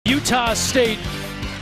Utah State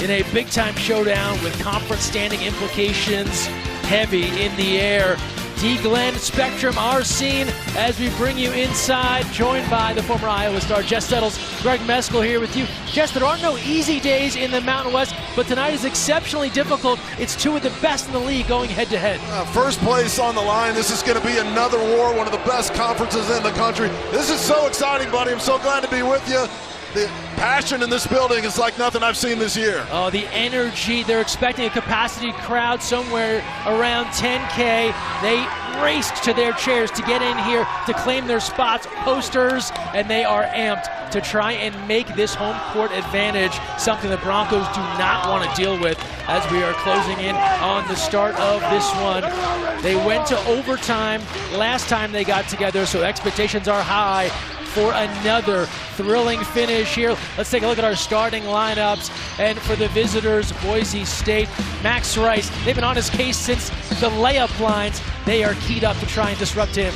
in a big-time showdown with conference standing implications heavy in the air. Dee Glen Spectrum, our scene as we bring you inside, joined by the former Iowa star Jess Settles, Greg Meskel here with you. Jess, there are no easy days in the Mountain West, but tonight is exceptionally difficult. It's two of the best in the league going head-to-head. First place on the line. This is going to be another war, one of the best conferences in the country. This is so exciting, buddy. I'm so glad to be with you. The passion in this building is like nothing I've seen this year. Oh, the energy. They're expecting a capacity crowd somewhere around 10K. They raced to their chairs to get in here to claim their spots, posters, and they are amped to try and make this home court advantage something the Broncos do not want to deal with as we are closing in on the start of this one. They went to overtime last time they got together, so expectations are high for another thrilling finish here. Let's take a look at our starting lineups. And for the visitors, Boise State, Max Rice. They've been on his case since the layup lines. They are keyed up to try and disrupt him.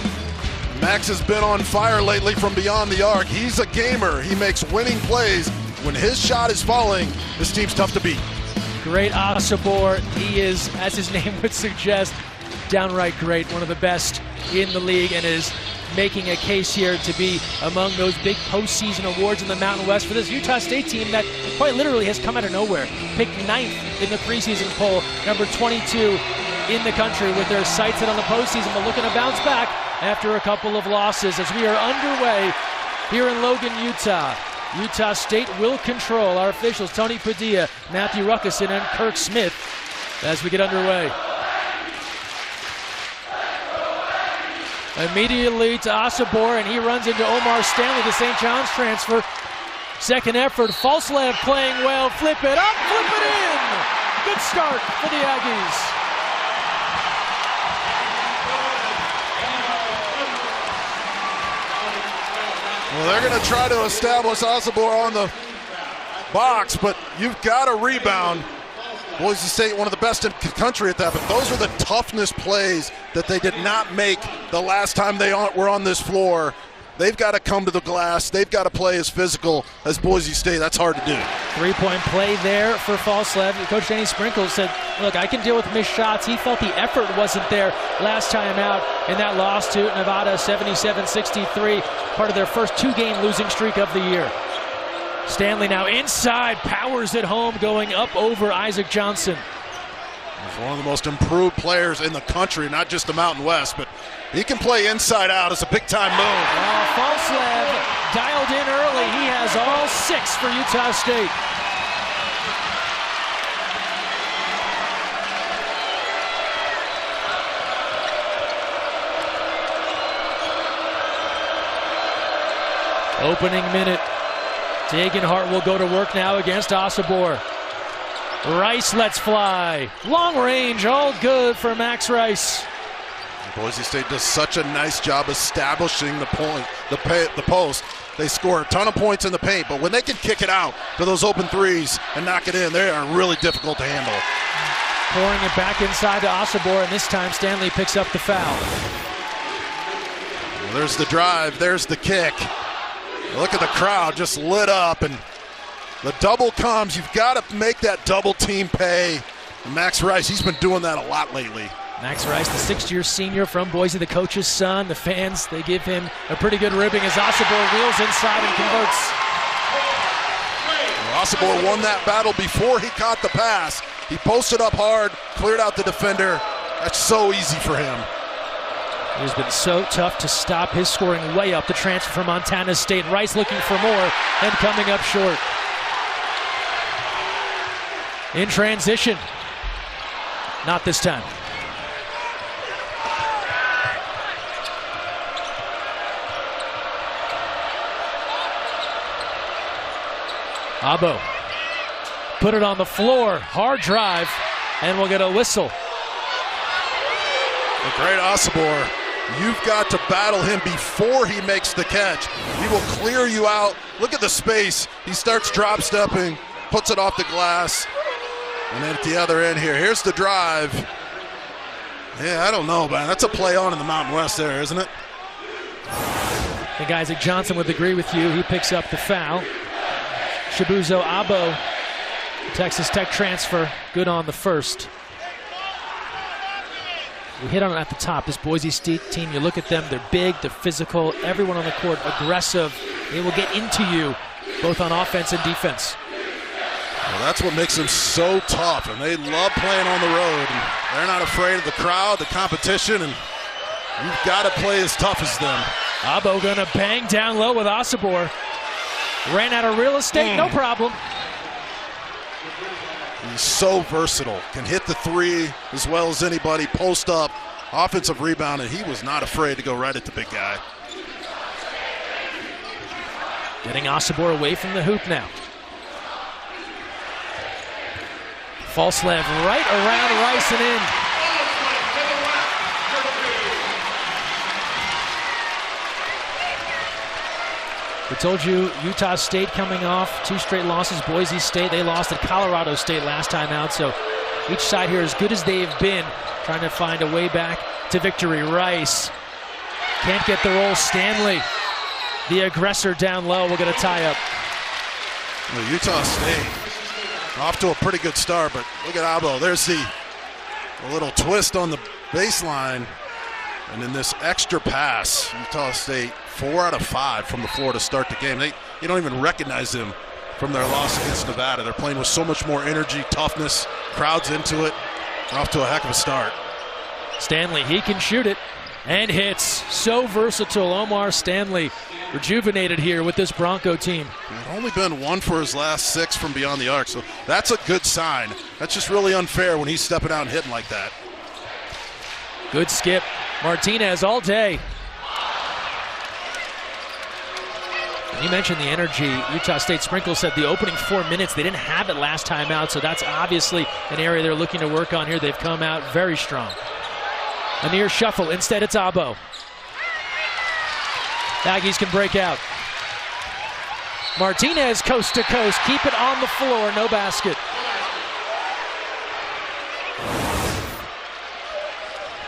Max has been on fire lately from beyond the arc. He's a gamer. He makes winning plays. When his shot is falling, this team's tough to beat. Great Asabor. He is, as his name would suggest, downright great. One of the best in the league and is making a case here to be among those big postseason awards in the Mountain West for this Utah State team that quite literally has come out of nowhere. Picked 9th in the preseason poll, number 22 in the country with their sights set on the postseason, but looking to bounce back after a couple of losses as we are underway here in Logan, Utah. Utah State will control. Our officials, Tony Padilla, Matthew Ruckeson, and Kirk Smith as we get underway. Immediately to Asabor, and he runs into Omar Stanley, the St. John's transfer. Second effort, Falslev playing well, flip it up, flip it in! Good start for the Aggies. Well, they're going to try to establish Asabor on the box, but you've got to rebound. Boise State, one of the best in the country at that, but those are the toughness plays that they did not make the last time they were on this floor. They've got to come to the glass. They've got to play as physical as Boise State. That's hard to do. Three-point play there for Falslev. Coach Danny Sprinkles said, look, I can deal with missed shots. He felt the effort wasn't there last time out in that loss to Nevada, 77-63, part of their first 2-game losing streak of the year. Stanley now inside, powers it home, going up over Isaac Johnson. He's one of the most improved players in the country, not just the Mountain West, but he can play inside out. It's a big-time move. Falslev dialed in early. He has all 6 for Utah State. Opening minute. Dagenhart will go to work now against Asabor. Rice lets fly. Long range, all good for Max Rice. Boise State does such a nice job establishing the post. They score a ton of points in the paint, but when they can kick it out to those open threes and knock it in, they are really difficult to handle. Pouring it back inside to Asabor, and this time Stanley picks up the foul. Well, there's the drive, there's the kick. Look at the crowd just lit up, and the double comes. You've got to make that double team pay. And Max Rice, he's been doing that a lot lately. Max Rice, the 6th-year senior from Boise, the coach's son. The fans, they give him a pretty good ribbing as Asabor wheels inside and converts. Well, Asabor won that battle before he caught the pass. He posted up hard, cleared out the defender. That's so easy for him. It has been so tough to stop his scoring way up. The transfer from Montana State. Rice looking for more and coming up short. In transition. Not this time. Abo. Put it on the floor. Hard drive. And we'll get a whistle. The great Asabor. You've got to battle him before he makes the catch. He will clear you out. Look at the space. He starts drop stepping, puts it off the glass. And then at the other end here, here's the drive. Yeah, I don't know, man. That's a play on in the Mountain West there, isn't it? I think Isaac Johnson would agree with you. He picks up the foul. Chibuzo Abo, Texas Tech transfer, good on the first. We hit on it at the top. This Boise State team, you look at them, they're big, they're physical, everyone on the court aggressive. They will get into you, both on offense and defense. Well, that's what makes them so tough, and they love playing on the road. And they're not afraid of the crowd, the competition, and you've got to play as tough as them. Abo gonna bang down low with Asabor. Ran out of real estate, no problem. He's so versatile, can hit the three as well as anybody, post up, offensive rebound, and he was not afraid to go right at the big guy. Getting Asabor away from the hoop now. Falslev right around Rice and in. We told you Utah State coming off 2 straight losses. Boise State, they lost at Colorado State last time out. So each side here, as good as they've been, trying to find a way back to victory. Rice can't get the roll. Stanley, the aggressor down low, will get a tie up. Well, Utah State off to a pretty good start, but look at Abo. There's the little twist on the baseline. And in this extra pass, Utah State 4 out of 5 from the floor to start the game. You don't even recognize them from their loss against Nevada. They're playing with so much more energy, toughness, crowds into it. They're off to a heck of a start. Stanley, he can shoot it and hits. So versatile. Omar Stanley rejuvenated here with this Bronco team. He's only been 1 for his last 6 from beyond the arc, so that's a good sign. That's just really unfair when he's stepping out and hitting like that. Good skip. Martinez all day. You mentioned the energy. Utah State Sprinkle said the opening 4 minutes, they didn't have it last time out, so that's obviously an area they're looking to work on here. They've come out very strong. A near shuffle. Instead, it's Abo. Aggies can break out. Martinez coast to coast. Keep it on the floor. No basket.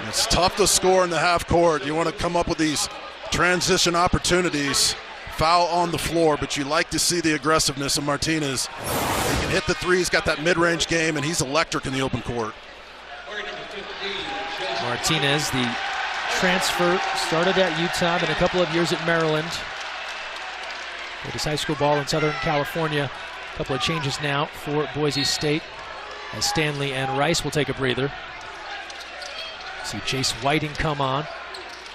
It's tough to score in the half court. You want to come up with these transition opportunities. Foul on the floor, but you like to see the aggressiveness of Martinez. He can hit the three. He's got that mid-range game, and he's electric in the open court. Martinez, the transfer, started at Utah, then a couple of years at Maryland. Played his high school ball in Southern California. A couple of changes now for Boise State, as Stanley and Rice will take a breather. See Chase Whiting come on,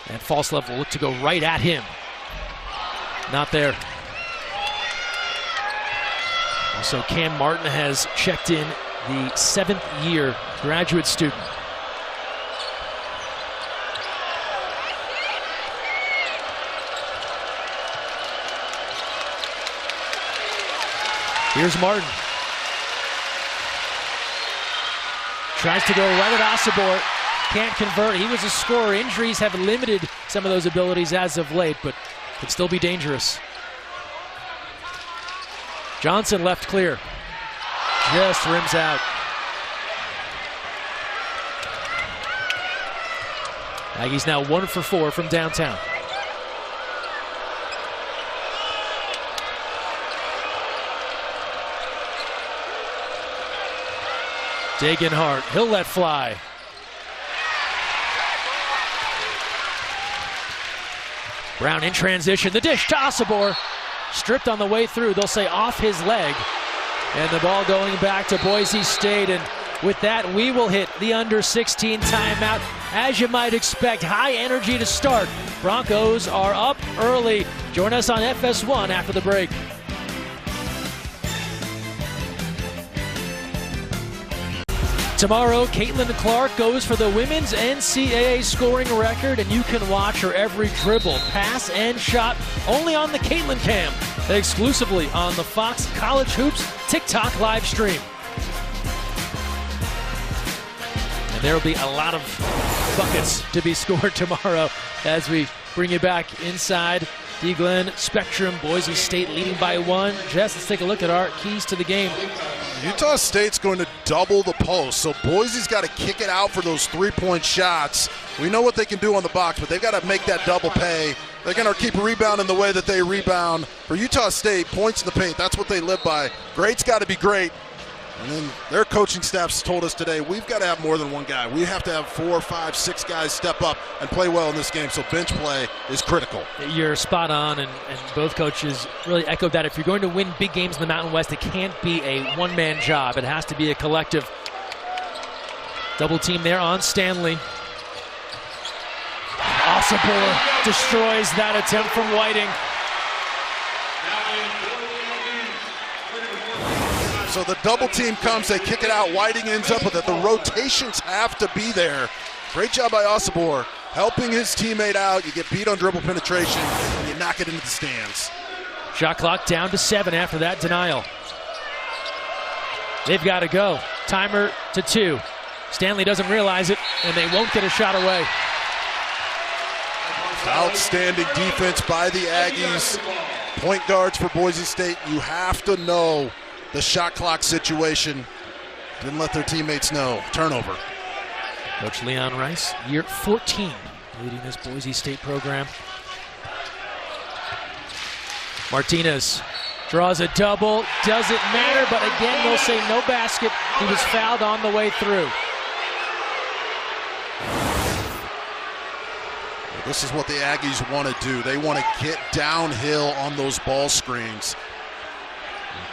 and Falslev will look to go right at him. Not there. Also, Cam Martin has checked in, the 7th-year graduate student. Here's Martin. Tries to go right at Asabor. Can't convert. He was a scorer. Injuries have limited some of those abilities as of late, but can still be dangerous. Johnson left clear. Just rims out. Aggies now 1 for 4 from downtown. Degenhardt, he'll let fly. Brown in transition, the dish to Asabor. Stripped on the way through, they'll say off his leg. And the ball going back to Boise State, and with that we will hit the under 16 timeout. As you might expect, high energy to start. Broncos are up early. Join us on FS1 after the break. Tomorrow, Caitlin Clark goes for the women's NCAA scoring record, and you can watch her every dribble, pass, and shot only on the Caitlin Cam, exclusively on the Fox College Hoops TikTok live stream. And there will be a lot of buckets to be scored tomorrow as we bring you back inside Dee Glen Spectrum. Boise State leading by 1. Jess, let's take a look at our keys to the game. Utah State's going to double the post, so Boise's got to kick it out for those three-point shots. We know what they can do on the box, but they've got to make that double pay they're going to keep rebounding the way that they rebound. For Utah State, points in the paint, that's what they live by. Great's got to be great. And then their coaching staffs told us today, we've got to have more than one guy. We have to have 4, 5, 6 guys step up and play well in this game, so bench play is critical. You're spot on, and both coaches really echoed that. If you're going to win big games in the Mountain West, it can't be a one-man job. It has to be a collective. Double team there on Stanley. Osibor destroys that attempt from Whiting. So the double team comes, they kick it out, Whiting ends up with it. The rotations have to be there. Great job by Osibor, helping his teammate out. You get beat on dribble penetration, and you knock it into the stands. Shot clock down to 7 after that denial. They've got to go. Timer to 2. Stanley doesn't realize it, and they won't get a shot away. Outstanding defense by the Aggies. Point guards for Boise State, you have to know the shot clock situation. Didn't let their teammates know. Turnover. Coach Leon Rice, year 14, leading this Boise State program. Martinez draws a double. Doesn't matter, but again, they'll say no basket. He was fouled on the way through. This is what the Aggies want to do. They want to get downhill on those ball screens.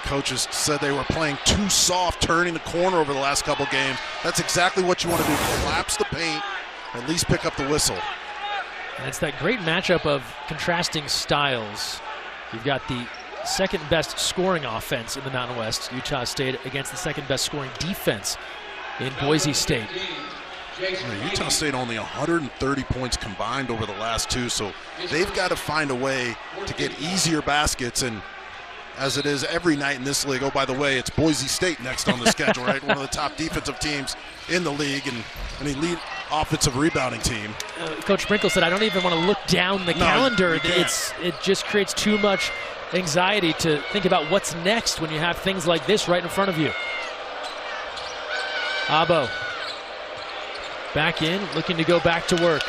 Coaches said they were playing too soft, turning the corner over the last couple games. That's exactly what you want to do. Collapse the paint, at least pick up the whistle. And it's that great matchup of contrasting styles. You've got the second best scoring offense in the Mountain West, Utah State, against the second best scoring defense in Boise State. Utah State only 130 points combined over the last 2, so they've got to find a way to get easier baskets. And as it is every night in this league, oh, by the way, it's Boise State next on the schedule, right? One of the top defensive teams in the league and an elite offensive rebounding team. Coach Sprinkle said, I don't even want to look down the calendar. It just creates too much anxiety to think about what's next when you have things like this right in front of you. Abo back in, looking to go back to work.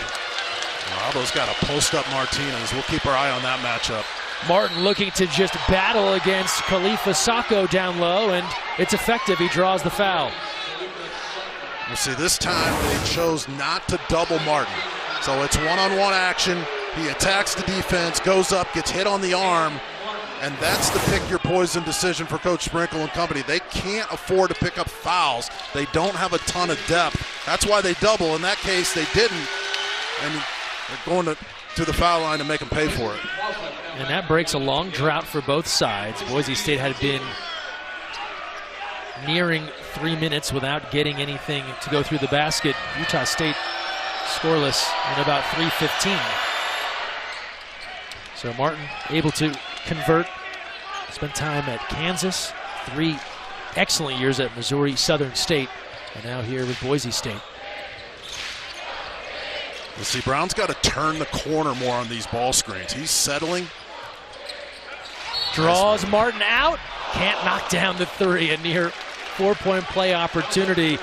Abo's got to post up Martinez. We'll keep our eye on that matchup. Martin looking to just battle against Khalifa Sacco down low, and it's effective. He draws the foul. You see, this time they chose not to double Martin. So it's one-on-one action. He attacks the defense, goes up, gets hit on the arm, and that's the pick your poison decision for Coach Sprinkle and company. They can't afford to pick up fouls. They don't have a ton of depth. That's why they double. In that case, they didn't, and they're going to the foul line to make them pay for it. And that breaks a long drought for both sides. Boise State had been nearing 3 minutes without getting anything to go through the basket. Utah State scoreless in about 3:15. So Martin able to convert, spent time at Kansas, 3 excellent years at Missouri Southern State, and now here with Boise State. You see, Brown's got to turn the corner more on these ball screens. He's settling. Draws Martin out, can't knock down the 3, a near 4-point play opportunity.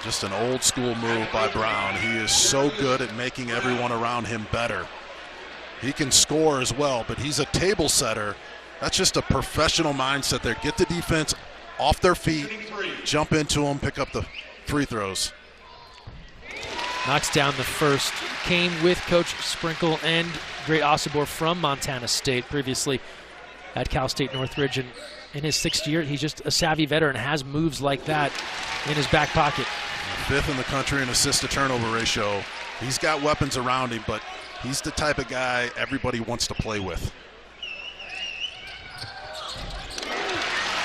Just an old school move by Brown. He is so good at making everyone around him better. He can score as well, but he's a table setter. That's just a professional mindset there. Get the defense off their feet, jump into them, pick up the free throws. Knocks down the first. Came with Coach Sprinkle and Great Osibor from Montana State, previously at Cal State Northridge. And in his 6th year, he's just a savvy veteran, has moves like that in his back pocket. 5th in the country in assist-to-turnover ratio. He's got weapons around him, but he's the type of guy everybody wants to play with.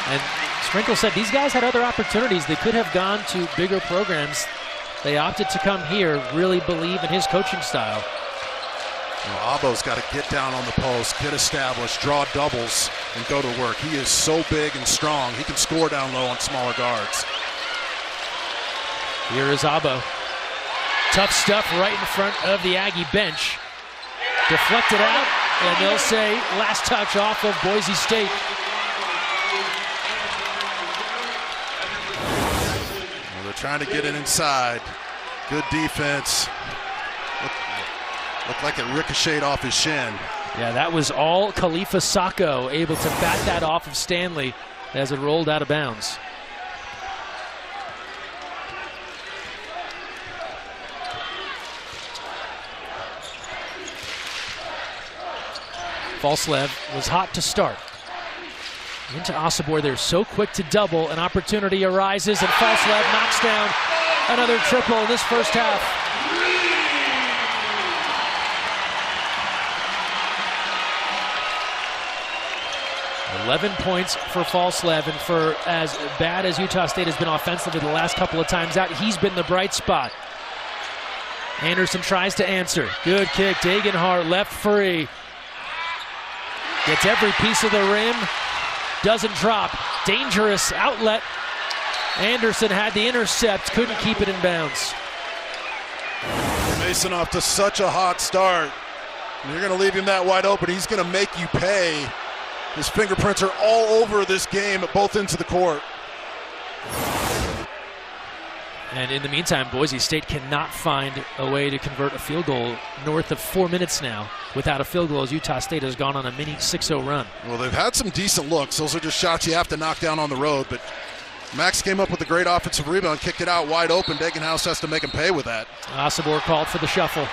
And Sprinkle said these guys had other opportunities. They could have gone to bigger programs. They opted to come here, really believe in his coaching style. Well, Abo's got to get down on the post, get established, draw doubles, and go to work. He is so big and strong. He can score down low on smaller guards. Here is Abo. Tough stuff right in front of the Aggie bench. Deflected out, and they'll say last touch off of Boise State. Trying to get it inside. Good defense. Looked like it ricocheted off his shin. Yeah, that was all Khalifa Sacco able to bat that off of Stanley as it rolled out of bounds. Falslev was hot to start. Into Osobor, they're so quick to double. An opportunity arises, and Falslev knocks down another triple in this first half. $11 points for Falslev, and for as bad as Utah State has been offensively the last couple of times out, he's been the bright spot. Anderson tries to answer. Good kick. Degenhardt left free. Gets every piece of the rim. Doesn't drop. Dangerous outlet. Anderson had the intercept. Couldn't keep it in bounds. Mason off to such a hot start. You're going to leave him that wide open. He's going to make you pay. His fingerprints are all over this game at both ends of the court. And in the meantime, Boise State cannot find a way to convert a field goal north of 4 minutes now without a field goal, as Utah State has gone on a mini 6-0 run. Well, they've had some decent looks. Those are just shots you have to knock down on the road. But Max came up with a great offensive rebound, kicked it out wide open. Degenhouse has to make him pay with that. Osobor called for the shuffle.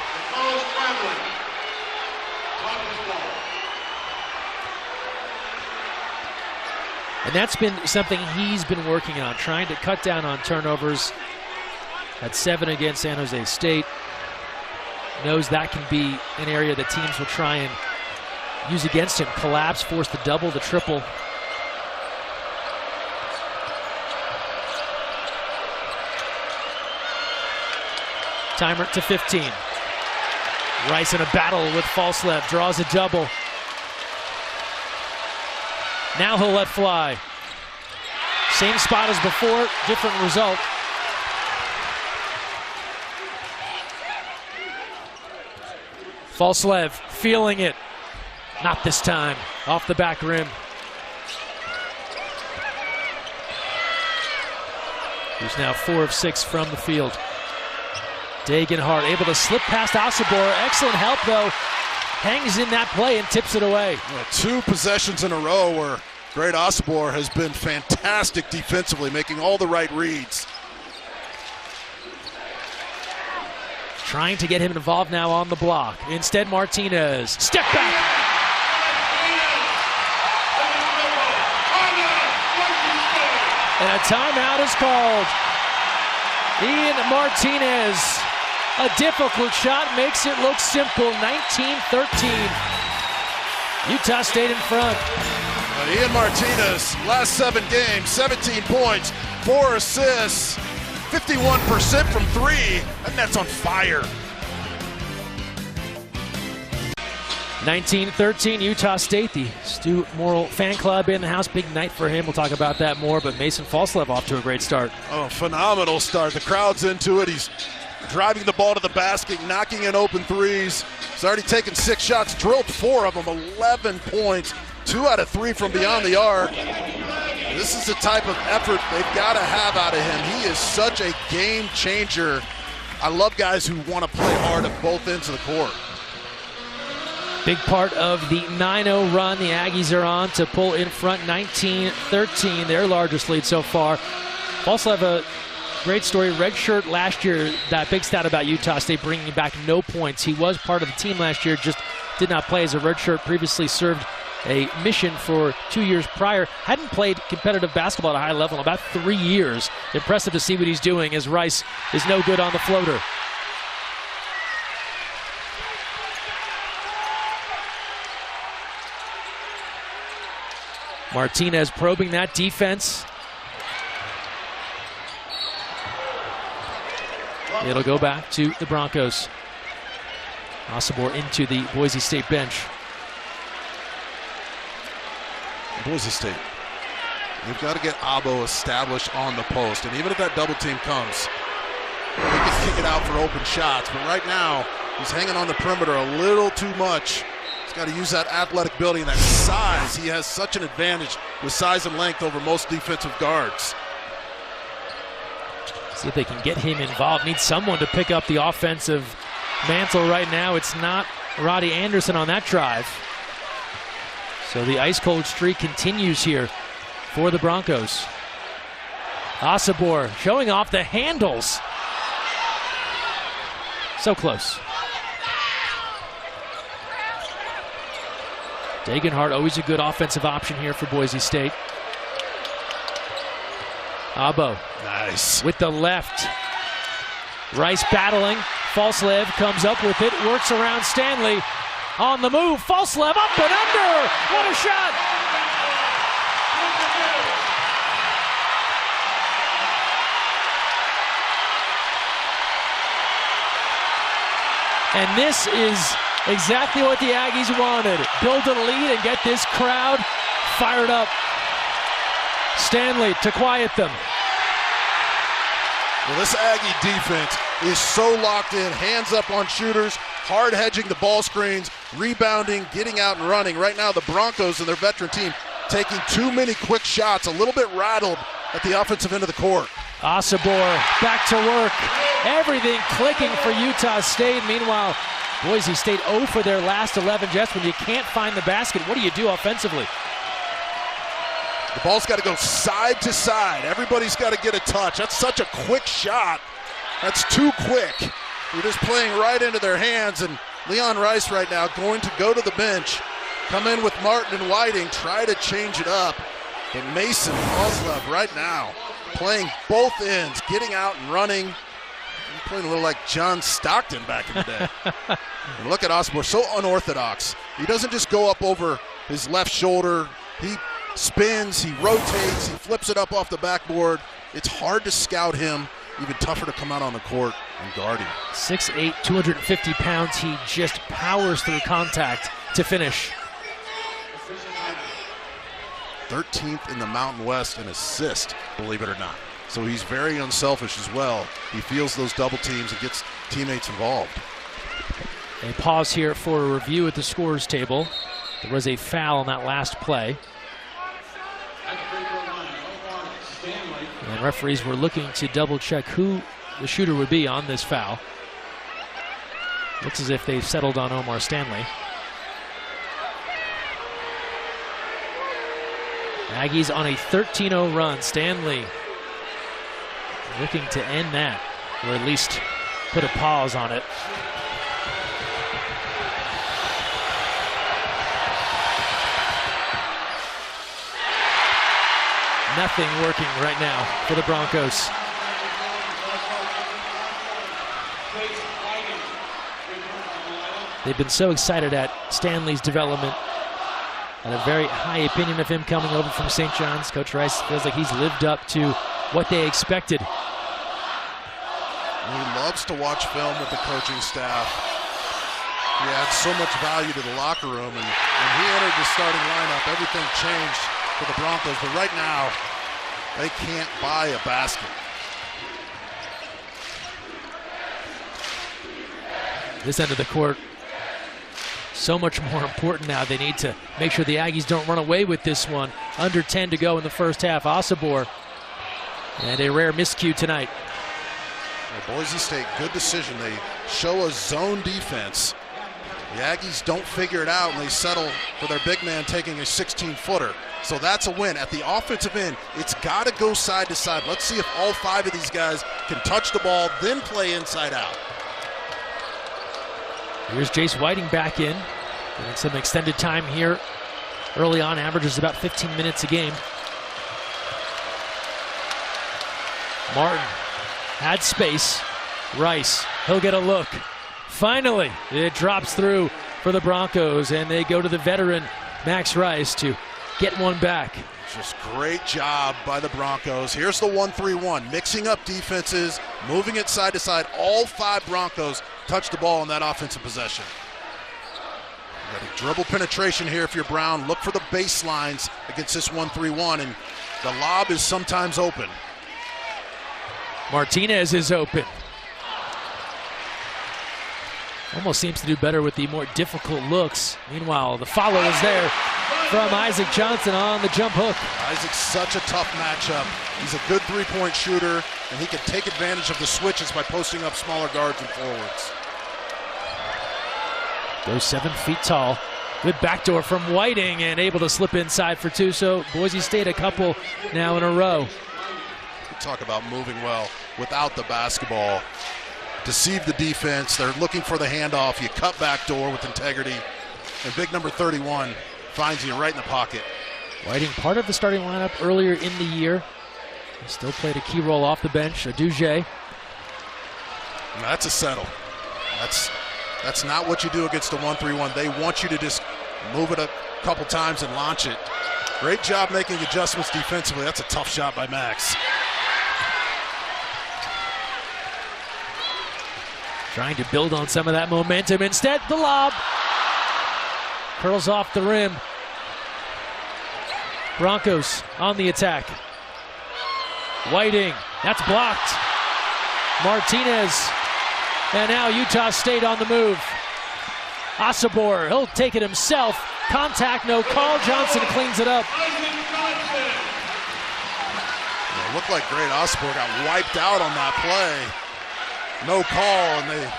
And that's been something he's been working on, trying to cut down on turnovers. Had 7 against San Jose State. Knows that can be an area that teams will try and use against him. Collapse, force the double, the triple. Timer to 15. Rice in a battle with Falslev, draws a double. Now he'll let fly. Same spot as before, different result. Falslev feeling it. Not this time. Off the back rim. He's now 4 of 6 from the field. Degenhardt able to slip past Osobor. Excellent help though. Hangs in that play and tips it away. Well, 2 possessions in a row where great Osobor has been fantastic defensively, making all the right reads. Trying to get him involved now on the block. Instead, Martinez. Step back. And a timeout is called. Ian Martinez. A difficult shot makes it look simple. 19-13. Utah State in front. Ian Martinez, last 7 games, 17 points, 4 assists, 51% from 3. That net's on fire. 19-13, Utah State. The Stu Morrill fan club in the house. Big night for him. We'll talk about that more. But Mason Falslev off to a great start. Oh, phenomenal start. The crowd's into it. He's driving the ball to the basket, knocking in open threes. He's already taken 6 shots, drilled 4 of them, 11 points, 2 out of 3 from beyond the arc. This is the type of effort they've got to have out of him. He is such a game changer. I love guys who want to play hard at both ends of the court. Big part of the 9-0 run the Aggies are on to pull in front 19-13, their largest lead so far. Falslev, a great story. Redshirt last year, that big stat about Utah State bringing back no points. He was part of the team last year, just did not play as a redshirt. Previously served a mission for 2 years prior. Hadn't played competitive basketball at a high level in about 3 years. Impressive to see what he's doing as Rice is no good on the floater. Martinez probing that defense. It'll go back to the Broncos. Osobor into the Boise State bench. Boise State, they've got to get Abo established on the post. And even if that double team comes, he can kick it out for open shots. But right now, he's hanging on the perimeter a little too much. He's got to use that athletic ability and that size. He has such an advantage with size and length over most defensive guards. See if they can get him involved. Need someone to pick up the offensive mantle right now. It's not Roddy Anderson on that drive. So the ice-cold streak continues here for the Broncos. Asabor showing off the handles. So close. Degenhardt, always a good offensive option here for Boise State. Abo. Nice. With the left. Rice battling. Falslev comes up with it, works around Stanley. On the move, Falslev up and under. What a shot. And this is exactly what the Aggies wanted. Build a lead and get this crowd fired up. Stanley to quiet them. Well, this Aggie defense is so locked in, hands up on shooters, hard hedging the ball screens, rebounding, getting out and running. Right now the Broncos and their veteran team taking too many quick shots, a little bit rattled at the offensive end of the court. Asabor back to work. Everything clicking for Utah State. Meanwhile, Boise State 0 for their last 11. Just when you can't find the basket, what do you do offensively? The ball's got to go side to side. Everybody's got to get a touch. That's such a quick shot. That's too quick. You're just playing right into their hands, and Leon Rice right now going to go to the bench, come in with Martin and Whiting, try to change it up. But Mason Falslev right now playing both ends, getting out and running. Playing a little like John Stockton back in the day. And look at Osborne, so unorthodox. He doesn't just go up over his left shoulder. He spins, he rotates, he flips it up off the backboard. It's hard to scout him, even tougher to come out on the court and guard him. 6'8", 250 pounds. He just powers through contact to finish. 13th in the Mountain West in assist, believe it or not. So he's very unselfish as well. He feels those double teams and gets teammates involved. A pause here for a review at the scorers table. There was a foul on that last play. And referees were looking to double check who the shooter would be on this foul. Looks as if they've settled on Omar Stanley. Aggies on a 13-0 run. Stanley looking to end that, or at least put a pause on it. Nothing working right now for the Broncos. They've been so excited at Stanley's development. And a very high opinion of him coming over from St. John's. Coach Rice feels like he's lived up to what they expected. He loves to watch film with the coaching staff. He adds so much value to the locker room, and when he entered the starting lineup, everything changed for the Broncos. But right now, they can't buy a basket. This end of the court, so much more important now. They need to make sure the Aggies don't run away with this one. Under 10 to go in the first half. Asabor, and a rare miscue tonight. Well, Boise State, good decision. They show a zone defense. The Aggies don't figure it out, and they settle for their big man taking a 16-footer. So that's a win. At the offensive end, it's got to go side to side. Let's see if all five of these guys can touch the ball, then play inside out. Here's Jace Whiting back in. Getting some extended time here. Early on, averages about 15 minutes a game. Martin had space. Rice, he'll get a look. Finally, it drops through for the Broncos, and they go to the veteran, Max Rice, to get one back. Just great job by the Broncos. Here's the 1-3-1, mixing up defenses, moving it side to side. All five Broncos touch the ball in that offensive possession. You got a dribble penetration here if you're Brown. Look for the baselines against this 1-3-1, and the lob is sometimes open. Martinez is open. Almost seems to do better with the more difficult looks. Meanwhile, the follow is there. from Isaac Johnson on the jump hook. Isaac's such a tough matchup. He's a good three-point shooter, and he can take advantage of the switches by posting up smaller guards and forwards. Goes 7 feet tall. Good backdoor from Whiting and able to slip inside for two. So Boise State a couple now in a row. Talk about moving well without the basketball. Deceive the defense. They're looking for the handoff. You cut back door with integrity. And big number 31 finds you right in the pocket. Whiting part of the starting lineup earlier in the year. He still played a key role off the bench. Aduje. That's a settle. That's not what you do against the 1-3-1. They want you to just move it a couple times and launch it. Great job making adjustments defensively. That's a tough shot by Max. Trying to build on some of that momentum. Instead, the lob curls off the rim. Broncos on the attack. Whiting, that's blocked. Martinez, and now Utah State on the move. Asabor, he'll take it himself. Contact, no call. Johnson cleans it up. It looked like great. Asabor got wiped out on that play. No call, and they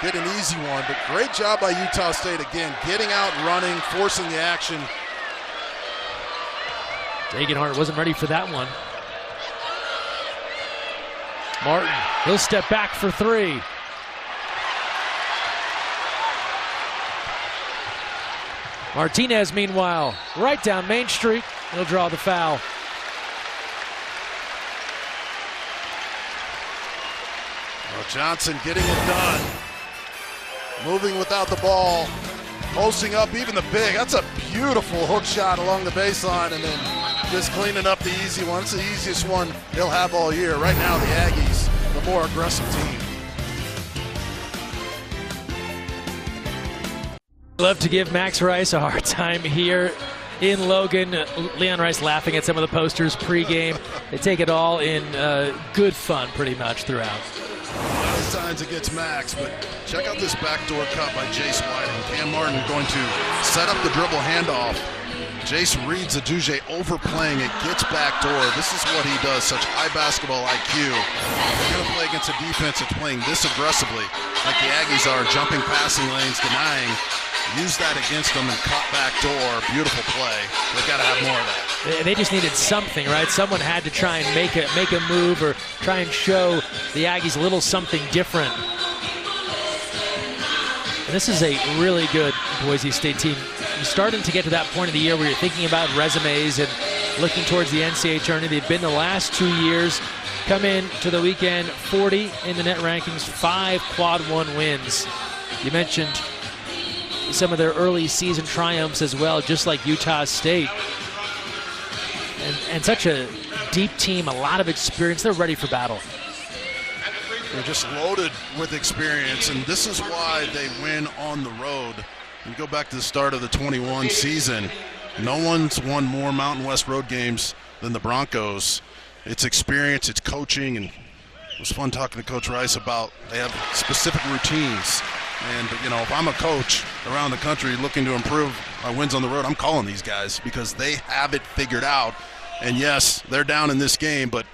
get an easy one. But great job by Utah State again, getting out, running, forcing the action. Dagenhart wasn't ready for that one. Martin, he'll step back for three. Martinez, meanwhile, right down Main Street. He'll draw the foul. Well, Johnson getting it done. Moving without the ball. Posting up even the big. That's a beautiful hook shot along the baseline, and then just cleaning up the easy one. It's the easiest one he'll have all year. Right now, the Aggies, the more aggressive team. Love to give Max Rice a hard time here in Logan. Leon Rice laughing at some of the posters pregame. They take it all in good fun pretty much throughout. A lot of times it gets Max, but check out this backdoor cut by Jace Whiting. Cam Martin going to set up the dribble handoff. Jace reads Aduje overplaying it, gets backdoor. This is what he does, such high basketball IQ. They're going to play against a defense that's playing this aggressively, like the Aggies are, jumping passing lanes, denying. Use that against them and cut back door. Beautiful play. They've got to have more of that. They just needed something, right? Someone had to try and make a move or try and show the Aggies a little something different. And this is a really good Boise State team. You're starting to get to that point of the year where you're thinking about resumes and looking towards the NCAA tournament. They've been the last 2 years. Come in to the weekend, 40 in the net rankings, 5 quad 1 wins. You mentioned some of their early season triumphs as well, just like Utah State. And such a deep team, a lot of experience. They're ready for battle. They're just loaded with experience, and this is why they win on the road. You go back to the start of the 21 season, no one's won more Mountain West road games than the Broncos. It's experience, it's coaching, and it was fun talking to Coach Rice about they have specific routines. And, you know, if I'm a coach around the country looking to improve my wins on the road, I'm calling these guys because they have it figured out. And, yes, they're down in this game, but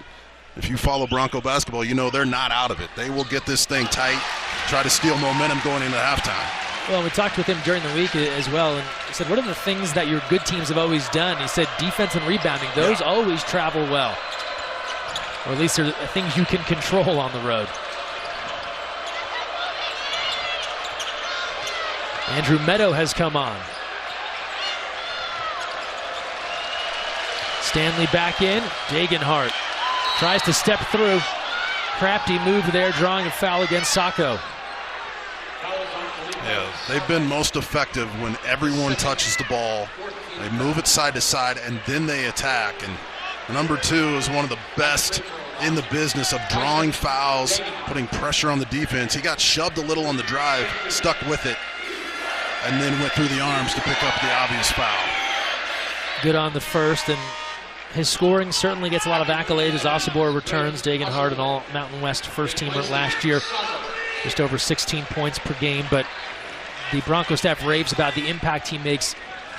if you follow Bronco basketball, you know they're not out of it. They will get this thing tight, try to steal momentum going into halftime. Well, we talked with him during the week as well, and he said, what are the things that your good teams have always done? He said defense and rebounding, those always travel well. Or at least they're things you can control on the road. Andrew Meadow has come on. Stanley back in. Dagenhart tries to step through. Crafty move there, drawing a foul against Sacco. Yeah, they've been most effective when everyone touches the ball. They move it side to side, and then they attack. And number 2 is one of the best in the business of drawing fouls, putting pressure on the defense. He got shoved a little on the drive, stuck with it, and then went through the arms to pick up the obvious foul. Good on the first, and his scoring certainly gets a lot of accolades as Asabor returns. Dagenhart, an all Mountain West first teamer last year, just over 16 points per game. But the Bronco staff raves about the impact he makes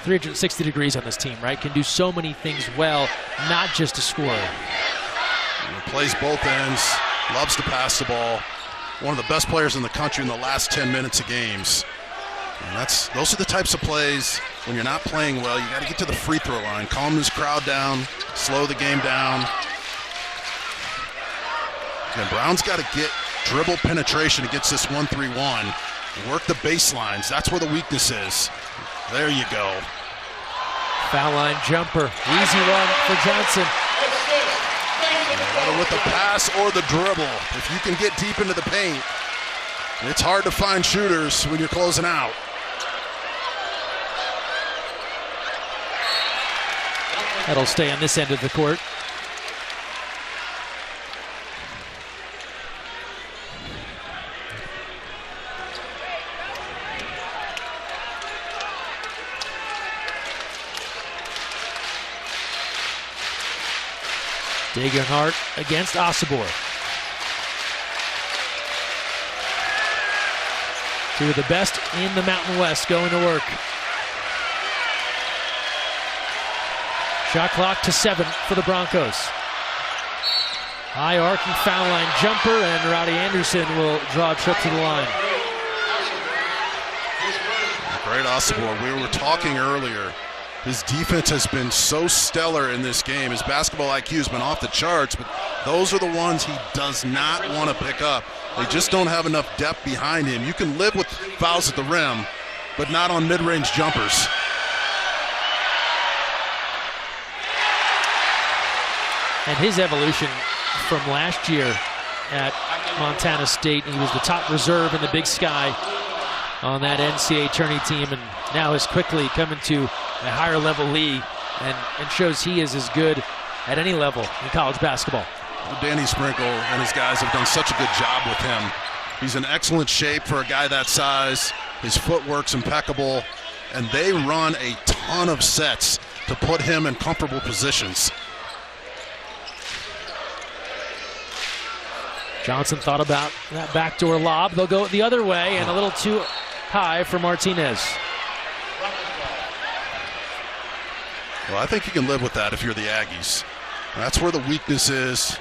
360 degrees on this team, right? Can do so many things well, not just a scorer. He plays both ends, loves to pass the ball. One of the best players in the country in the last 10 minutes of games. And those are the types of plays when you're not playing well, you got to get to the free throw line, calm this crowd down, slow the game down. And Brown's got to get dribble penetration against this 1-3-1 and work the baselines. That's where the weakness is. There you go. Foul line jumper. Easy one for Johnson. Whether with the pass or the dribble, if you can get deep into the paint, it's hard to find shooters when you're closing out. That'll stay on this end of the court. Degenhardt against Osobor. Two of the best in the Mountain West going to work. Shot clock to 7 for the Broncos. High arcing foul line jumper, and Roddy Anderson will draw a trip to the line. Great Osobor. We were talking earlier. His defense has been so stellar in this game. His basketball IQ has been off the charts, but those are the ones he does not want to pick up. They just don't have enough depth behind him. You can live with fouls at the rim, but not on mid-range jumpers. And his evolution from last year at Montana State, he was the top reserve in the Big Sky on that NCAA tourney team, and now has quickly come into a higher level league and shows he is as good at any level in college basketball. Danny Sprinkle and his guys have done such a good job with him. He's in excellent shape for a guy that size. His footwork's impeccable, and they run a ton of sets to put him in comfortable positions. Johnson thought about that backdoor lob. They'll go the other way, and a little too high for Martinez. Well, I think you can live with that if you're the Aggies. That's where the weakness is.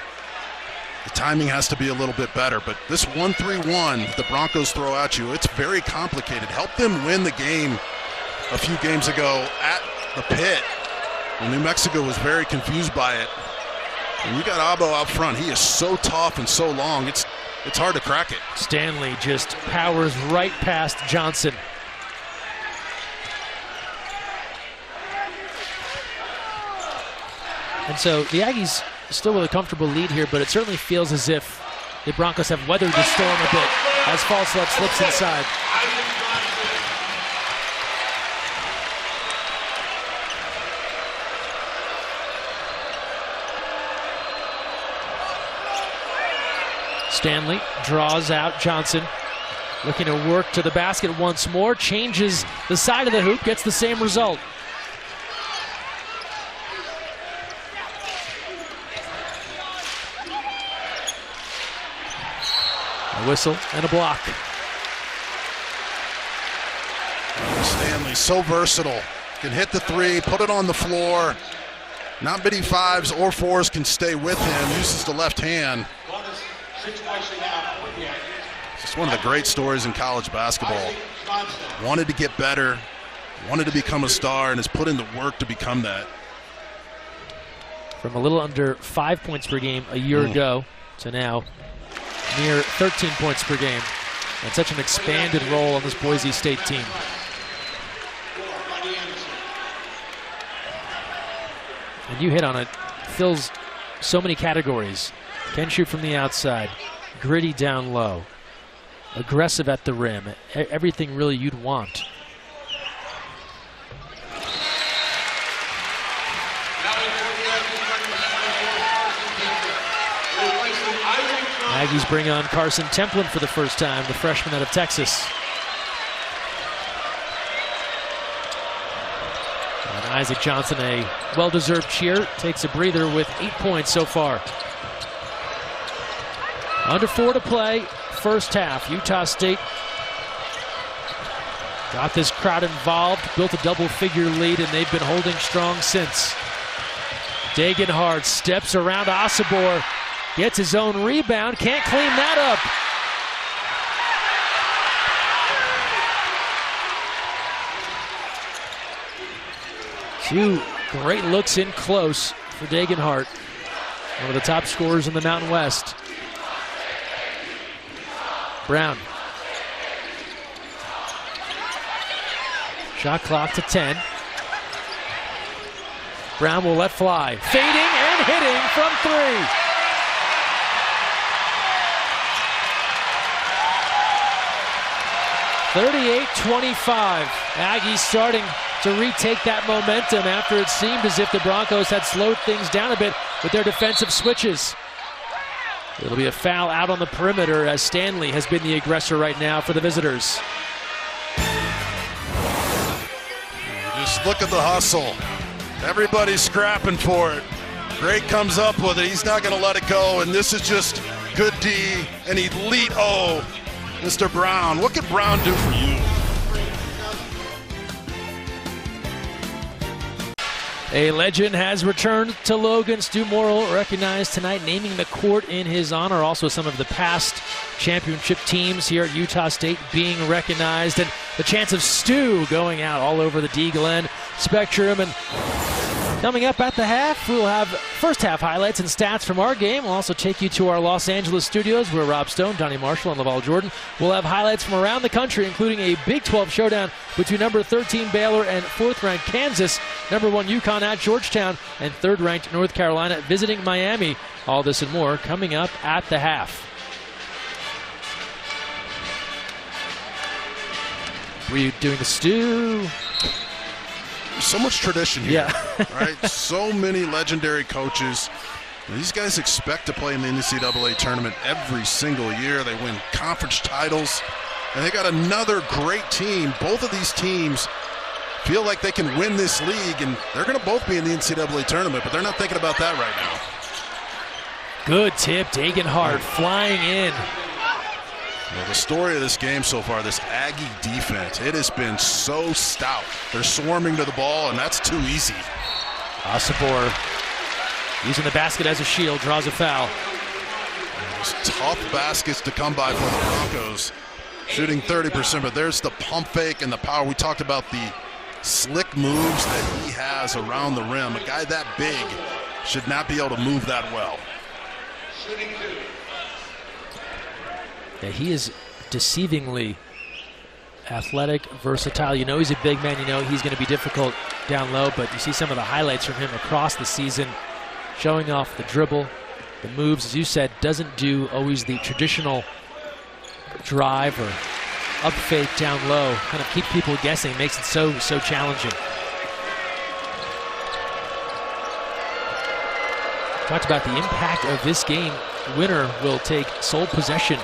The timing has to be a little bit better, but this 1-3-1 the Broncos throw at you, it's very complicated. Helped them win the game a few games ago at the pit. And New Mexico was very confused by it. And you got Abo out front. He is so tough and so long, it's hard to crack it. Stanley just powers right past Johnson. And so the Aggies still with a comfortable lead here, but it certainly feels as if the Broncos have weathered the storm a bit as Falslep slips inside. Stanley draws out Johnson, looking to work to the basket once more, changes the side of the hoop, gets the same result. A whistle and a block. Stanley, so versatile. Can hit the three, put it on the floor. Not many fives or fours can stay with him. Uses the left hand. It's one of the great stories in college basketball. Wanted to get better, wanted to become a star, and has put in the work to become that. From a little under 5 points per game a year ago to now near 13 points per game. And such an expanded role on this Boise State team. And you hit on it. Fills so many categories. Can shoot from the outside, gritty down low, aggressive at the rim, everything really you'd want. Aggies bring on Carson Templin for the first time, the freshman out of Texas. And Isaac Johnson, a well-deserved cheer, takes a breather with 8 points so far. Under 4 to play, first half. Utah State Got this crowd involved, built a double-figure lead, and they've been holding strong since. Degenhardt steps around Osobor, gets his own rebound, can't clean that up. Two great looks in close for Degenhardt, one of the top scorers in the Mountain West. Brown. Shot clock to 10. Brown will let fly. Fading and hitting from three. (38-25). Aggies starting to retake that momentum after it seemed as if the Broncos had slowed things down a bit with their defensive switches. It'll be a foul out on the perimeter as Stanley has been the aggressor right now for the visitors. Just look at the hustle. Everybody's scrapping for it. Great comes up with it. He's not going to let it go, and this is just good D, an elite O. Mr. Brown, what can Brown do for you? A legend has returned to Logan. Stu Morrill recognized tonight, naming the court in his honor. Also some of the past championship teams here at Utah State being recognized. And the chance of Stu going out all over the Dee Glen Spectrum. And coming up at the half, we'll have first half highlights and stats from our game. We'll also take you to our Los Angeles studios where Rob Stone, Donnie Marshall, and Laval Jordan will have highlights from around the country, including a Big 12 showdown between number 13 Baylor and 4th-ranked Kansas, number 1 UConn at Georgetown, and 3rd-ranked North Carolina visiting Miami. All this and more coming up at the half. Were you doing the Stu? So much tradition here, yeah. right? So many legendary coaches. These guys expect to play in the NCAA tournament every single year. They win conference titles, and they got another great team. Both of these teams feel like they can win this league, and they're going to both be in the NCAA tournament, but they're not thinking about that right now. Good tip, Degenhardt flying in. Well, the story of this game so far, this Aggie defense, it has been so stout. They're swarming to the ball, and that's too easy. Osobor using the basket as a shield, draws a foul. Those tough baskets to come by for the Broncos. Shooting 30%, but there's the pump fake and the power. We talked about the slick moves that he has around the rim. A guy that big should not be able to move that well. Yeah, he is deceivingly athletic, versatile. You know he's a big man. You know he's going to be difficult down low, but you see some of the highlights from him across the season, showing off the dribble, the moves. As you said, doesn't do always the traditional drive or up fake down low. Kind of keep people guessing, makes it so challenging. Talked about the impact of this game. The winner will take sole possession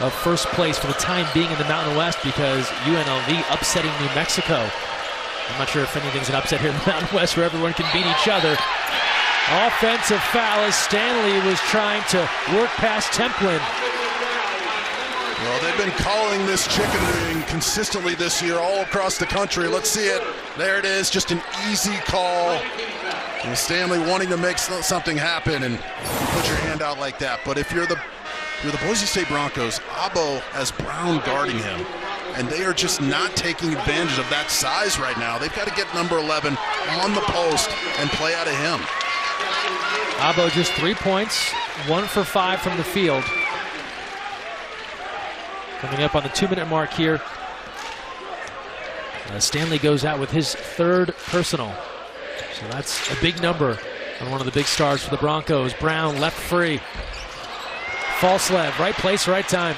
of first place for the time being in the Mountain West because UNLV upsetting New Mexico. I'm not sure if anything's an upset here in the Mountain West where everyone can beat each other. Offensive foul as Stanley was trying to work past Templin. Well, they've been calling this chicken wing consistently this year all across the country. Let's see it. There it is, just an easy call. And Stanley wanting to make something happen, and you put your hand out like that. But if you're the Boise State Broncos, Abo has Brown guarding him, and they are just not taking advantage of that size right now. They've got to get number 11 on the post and play out of him. Abo just 3 points, 1 for 5 from the field. Coming up on the 2-minute mark here. Stanley goes out with his 3rd personal. So that's a big number on one of the big stars for the Broncos. Brown left free. False lev, right place, right time.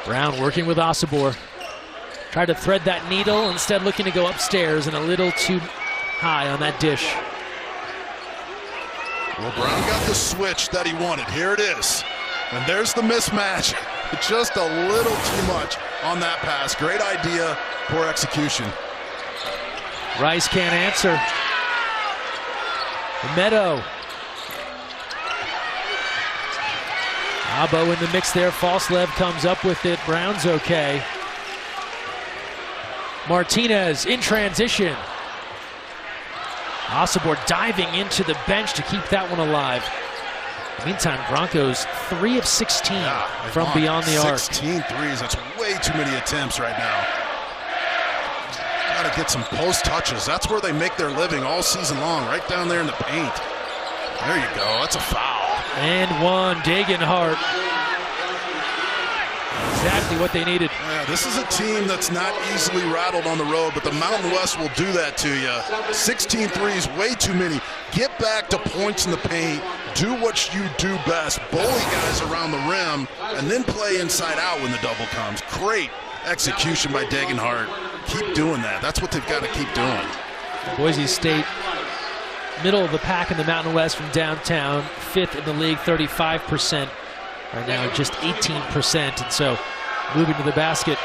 Brown working with Osobor. Tried to thread that needle, instead looking to go upstairs and a little too high on that dish. Well, Brown got the switch that he wanted. Here it is. And there's the mismatch. Just a little too much on that pass. Great idea, poor execution. Rice can't answer. Meadow Abo in the mix there. Falslev comes up with it. Brown's okay. Martinez in transition. Osobor diving into the bench to keep that one alive. Meantime, Broncos 3 of 16 from beyond the arc. 16 threes, that's way too many attempts right now. Got to get some post touches. That's where they make their living all season long, right down there in the paint. There you go, that's a foul. And one, Degenhart. Exactly what they needed. Yeah, this is a team that's not easily rattled on the road, but the Mountain West will do that to you. 16 threes, way too many. Get back to points in the paint. Do what you do best. Bully guys around the rim, and then play inside out when the double comes. Great execution by Degenhart. Keep doing that. That's what they've got to keep doing. Boise State, middle of the pack in the Mountain West from downtown. 5th in the league, 35%. Right now, just 18%, and so moving to the basket,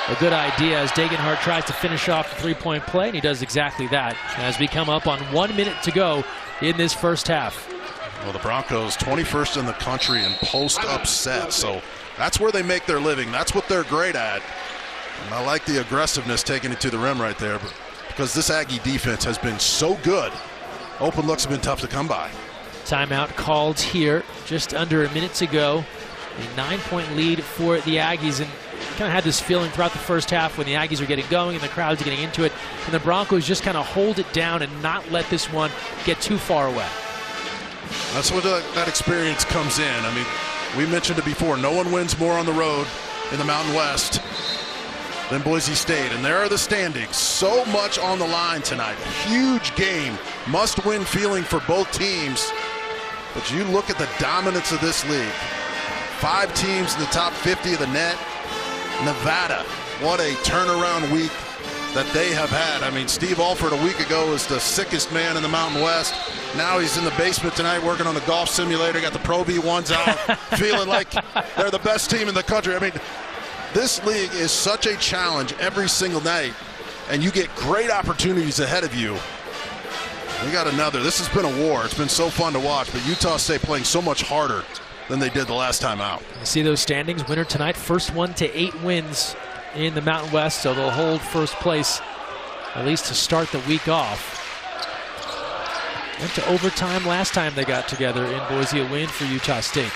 a good idea as Degenhart tries to finish off the three-point play, and he does exactly that as we come up on 1 minute to go in this first half. Well, the Broncos 21st in the country in post upset, so that's where they make their living. That's what they're great at. And I like the aggressiveness taking it to the rim right there, because this Aggie defense has been so good. Open looks have been tough to come by. Timeout called here, just under a minute to go. A 9-point lead for the Aggies, and kind of had this feeling throughout the first half when the Aggies are getting going and the crowds are getting into it, and the Broncos just kind of hold it down and not let this one get too far away. That's where that experience comes in. I mean, we mentioned it before, no one wins more on the road in the Mountain West than Boise State, and there are the standings. So much on the line tonight. Huge game, must-win feeling for both teams. But you look at the dominance of this league. 5 teams in the top 50 of the net. Nevada, what a turnaround week that they have had. I mean, Steve Alford a week ago was the sickest man in the Mountain West. Now he's in the basement tonight working on the golf simulator, got the Pro V1s out, feeling like they're the best team in the country. I mean, this league is such a challenge every single night, and you get great opportunities ahead of you. We got another. This has been a war. It's been so fun to watch, but Utah State playing so much harder than they did the last time out. You see those standings, winner tonight, first 1 to 8 wins in the Mountain West, so they'll hold first place at least to start the week off. Went to overtime last time they got together in Boise, a win for Utah State.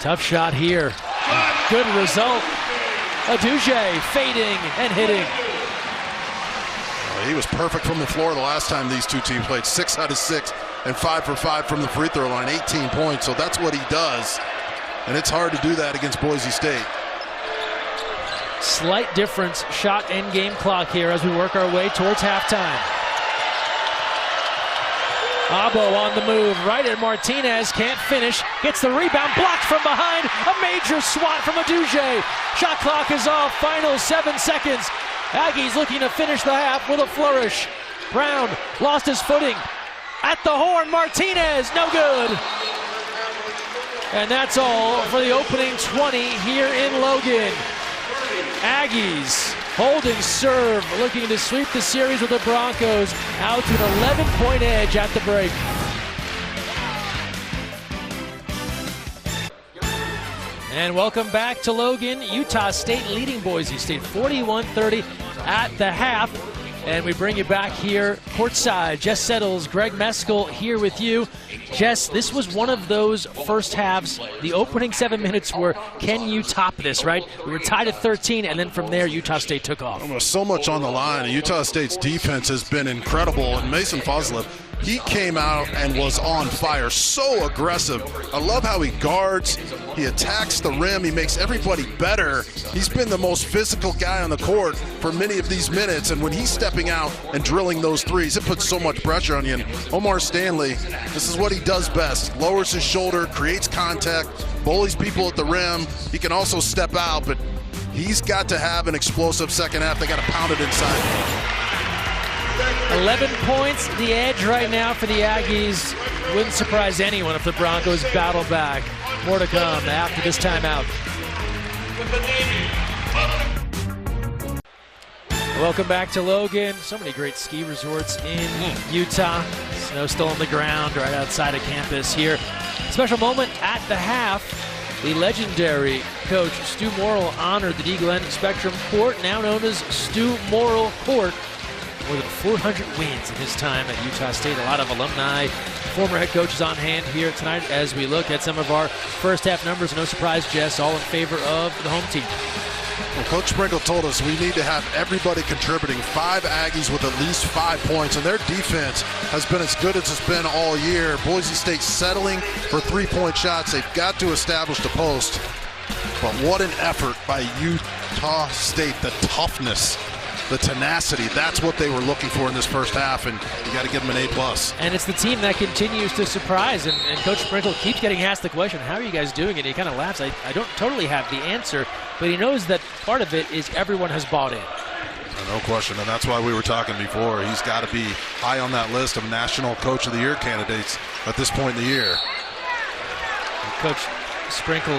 Tough shot here. Good result. Aduje fading and hitting. He was perfect from the floor the last time these two teams played. 6 out of 6 and 5 for 5 from the free throw line, 18 points. So that's what he does. And it's hard to do that against Boise State. Slight difference, shot and game clock here as we work our way towards halftime. Abo on the move, right at Martinez, can't finish, gets the rebound, blocked from behind, a major swat from Aduje. Shot clock is off, final 7 seconds. Aggies looking to finish the half with a flourish. Brown lost his footing. At the horn, Martinez, no good. And that's all for the opening 20 here in Logan. Aggies holding serve, looking to sweep the series with the Broncos out to an 11-point edge at the break. And welcome back to Logan. Utah State leading Boise State 41-30 at the half. And we bring you back here courtside. Jess Settles, Greg Meskel here with you. Jess, this was one of those first halves. The opening 7 minutes were, can you top this, right? We were tied at 13, and then from there, Utah State took off. There was so much on the line. Utah State's defense has been incredible. And Mason Falslev, he came out and was on fire, so aggressive. I love how he guards, he attacks the rim, he makes everybody better. He's been the most physical guy on the court for many of these minutes, and when he's stepping out and drilling those threes, it puts so much pressure on you. And Omar Stanley, this is what he does best. Lowers his shoulder, creates contact, bullies people at the rim. He can also step out, but he's got to have an explosive second half. They got to pound it inside. 11 points, the edge right now for the Aggies. Wouldn't surprise anyone if the Broncos battle back. More to come after this timeout. Welcome back to Logan. So many great ski resorts in Utah. Snow still on the ground right outside of campus here. Special moment at the half. The legendary coach Stu Morrill honored the Dee Glen Spectrum Court, now known as Stu Morrill Court. More than 400 wins in his time at Utah State. A lot of alumni, former head coaches on hand here tonight as we look at some of our first half numbers. No surprise, Jess, all in favor of the home team. Well, Coach Sprinkle told us we need to have everybody contributing. 5 Aggies with at least 5 points, and their defense has been as good as it's been all year. Boise State settling for 3-point shots. They've got to establish the post. But what an effort by Utah State. The toughness, the tenacity, that's what they were looking for in this first half, and you got to give them an A+. And it's the team that continues to surprise, and Coach Sprinkle keeps getting asked the question, how are you guys doing? And he kind of laughs. I don't totally have the answer, but he knows that part of it is everyone has bought in. No question, and that's why we were talking before. He's got to be high on that list of National Coach of the Year candidates at this point in the year. And Coach Sprinkle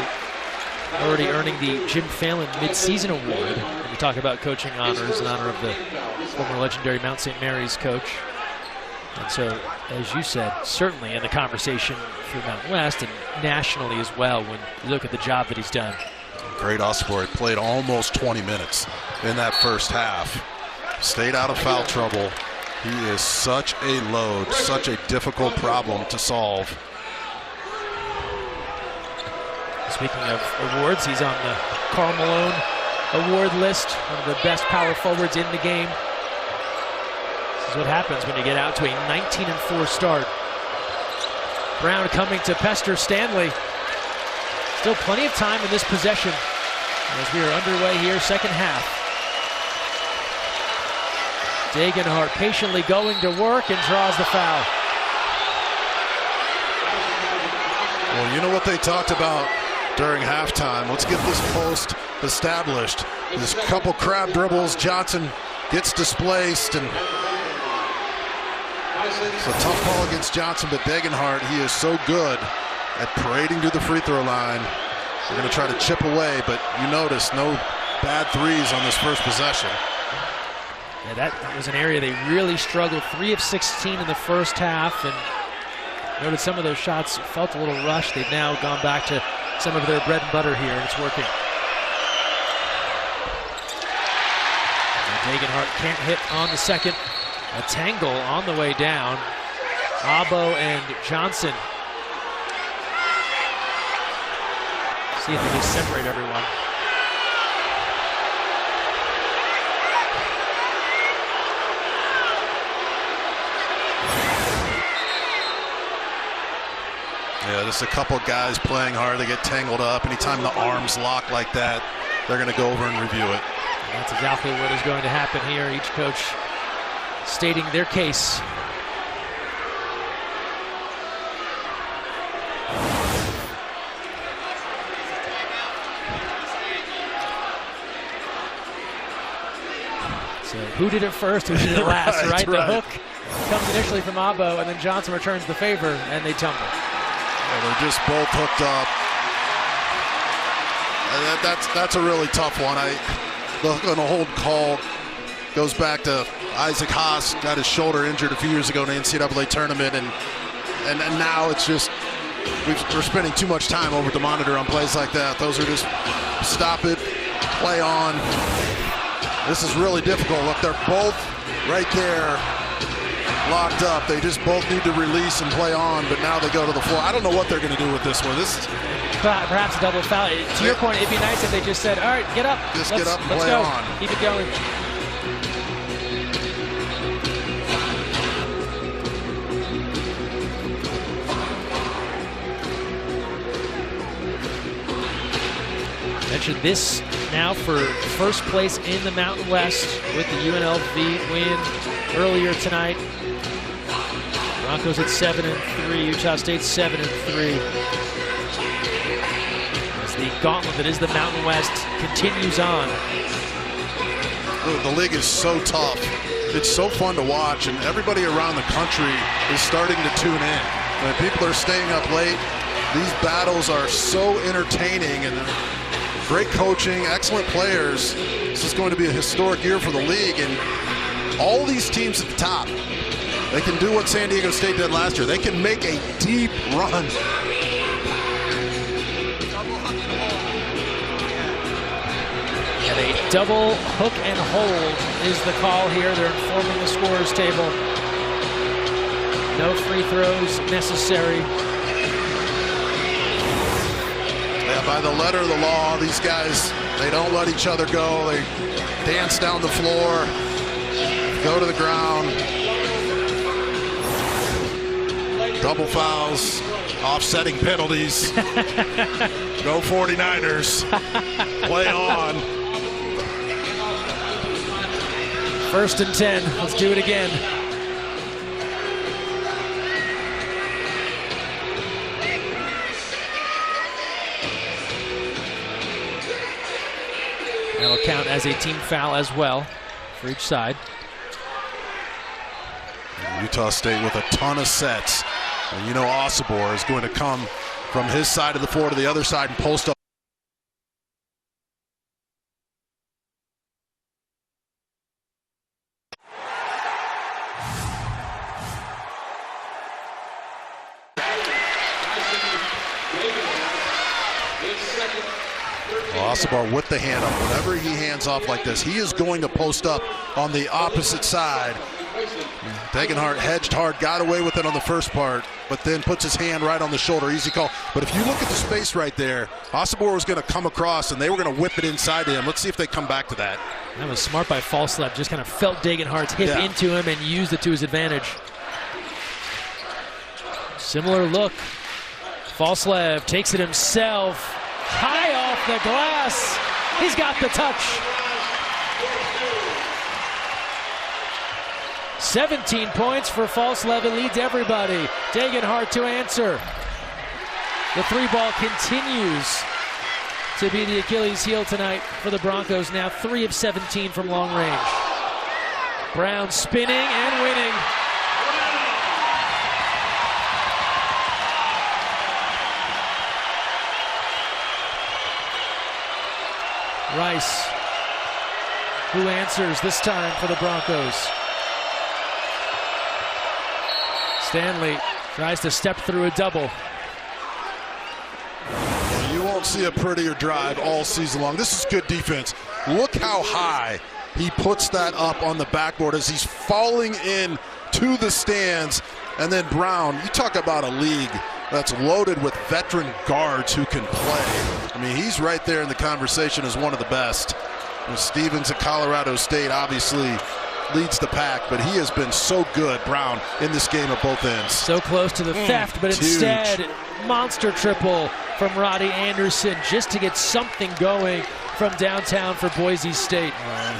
already earning the Jim Phelan Mid-Season Award. And we talk about coaching honors in honor of the former legendary Mount St. Mary's coach. And so, as you said, certainly in the conversation for Mountain West and nationally as well when you look at the job that he's done. Great Osborne played almost 20 minutes in that first half. Stayed out of foul trouble. He is such a load, such a difficult problem to solve. Speaking of awards, he's on the Karl Malone award list, one of the best power forwards in the game. This is what happens when you get out to a 19-4 start. Brown coming to pester Stanley. Still plenty of time in this possession as we are underway here, second half. Degenhart patiently going to work and draws the foul. Well, you know what they talked about during halftime? Let's get this post established. There's a couple crab dribbles. Johnson gets displaced, and it's a tough call against Johnson, but Degenhart, he is so good at parading to the free throw line. They're going to try to chip away, but you notice no bad threes on this first possession. Yeah, that was an area they really struggled. 3 of 16 in the first half, and noted some of those shots felt a little rushed. They've now gone back to some of their bread and butter here, and it's working. Degenhart can't hit on the second. A tangle on the way down. Abo and Johnson. See if they can separate everyone. Yeah, just a couple guys playing hard. They get tangled up. Anytime the arms lock like that, they're going to go over and review it. And that's exactly what is going to happen here. Each coach stating their case. So who did it first, who did it last, right? The hook comes initially from Abo, and then Johnson returns the favor, and they tumble. Yeah, they're just both hooked up. And that's a really tough one. The hold call goes back to Isaac Haas, got his shoulder injured a few years ago in the NCAA tournament, and now it's just we're spending too much time over at the monitor on plays like that. Those are just stop it, play on. This is really difficult. Look, they're both right there locked up. They just both need to release and play on, but now they go to the floor. I don't know what they're going to do with this one. This is perhaps a double foul. To your point, it'd be nice if they just said, all right, get up. Just get up and play go. on. Keep it going. Mentioned this now for first place in the Mountain West with the UNLV win earlier tonight. Broncos at 7-3, Utah State 7-3. As the gauntlet that is the Mountain West continues on. The league is so tough. It's so fun to watch, and everybody around the country is starting to tune in. When people are staying up late, these battles are so entertaining, and great coaching, excellent players. This is going to be a historic year for the league, and all these teams at the top, they can do what San Diego State did last year. They can make a deep run And a double hook and hold is the call here. They're informing the scorer's table. No free throws necessary. Yeah, by the letter of the law, these guys, they don't let each other go. They dance down the floor, go to the ground. Double fouls, offsetting penalties. Go 49ers. Play on. 1st and 10. Let's do it again. That'll count as a team foul as well for each side. Utah State with a ton of sets. And you know Osibor is going to come from his side of the floor to the other side and post up. Osibor with the hand up. Whenever he hands off like this, he is going to post up on the opposite side. Degenhart hedged hard, got away with it on the first part, but then puts his hand right on the shoulder. Easy call. But if you look at the space right there, Osibor was going to come across and they were going to whip it inside to him. Let's see if they come back to that. That was smart by Falsleb. Just kind of felt Degenhart's hip into him and used it to his advantage. Similar look. Falsleb takes it himself. High off the glass. He's got the touch. 17 points for Falsleb. It leads everybody. Degenhart to answer. The three ball continues to be the Achilles heel tonight for the Broncos. Now 3 of 17 from long range. Brown spinning and winning. Rice, who answers this time for the Broncos. Stanley tries to step through a double. Well, you won't see a prettier drive all season long. This is good defense. Look how high he puts that up on the backboard as he's falling in to the stands. And then Brown, you talk about a league that's loaded with veteran guards who can play. I mean, he's right there in the conversation as one of the best. And Stevens at Colorado State obviously leads the pack, but he has been so good, Brown, in this game at both ends. So close to the theft, but instead, monster triple from Roddy Anderson just to get something going from downtown for Boise State.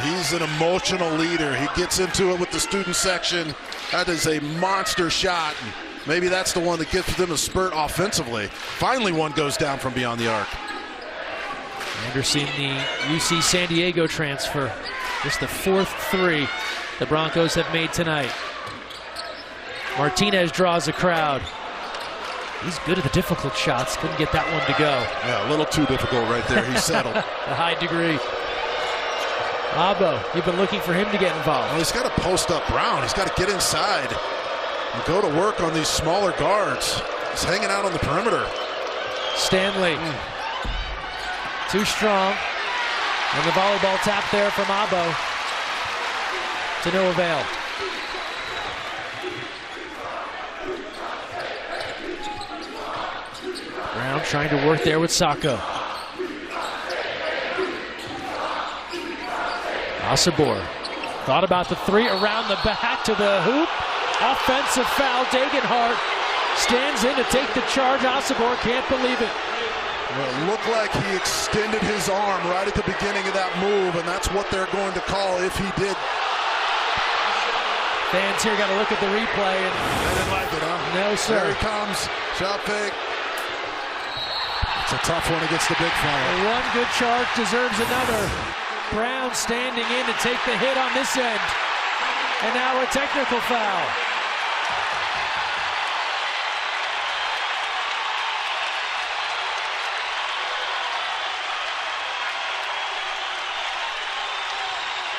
He's an emotional leader. He gets into it with the student section. That is a monster shot. Maybe that's the one that gives them a spurt offensively. Finally, one goes down from beyond the arc. Anderson, the UC San Diego transfer. Just the 4th 3 the Broncos have made tonight. Martinez draws a crowd. He's good at the difficult shots. Couldn't get that one to go. Yeah, a little too difficult right there. He settled. A high degree. Abo, you've been looking for him to get involved. Well, he's got to post up Brown. He's got to get inside and go to work on these smaller guards. He's hanging out on the perimeter. Stanley. Too strong. And the volleyball tap there from Abo. To no avail. Brown trying to work there with Sacco. Osibor thought about the 3 around the back to the hoop. Offensive foul. Degenhart stands in to take the charge. Osibor can't believe it. Well, it looked like he extended his arm right at the beginning of that move, and that's what they're going to call if he did. Fans here got to look at the replay. And they didn't like it, huh? No, sir. There he comes. Shot fake. It's a tough one against the big fella. One good charge deserves another. Brown standing in to take the hit on this end. And now a technical foul.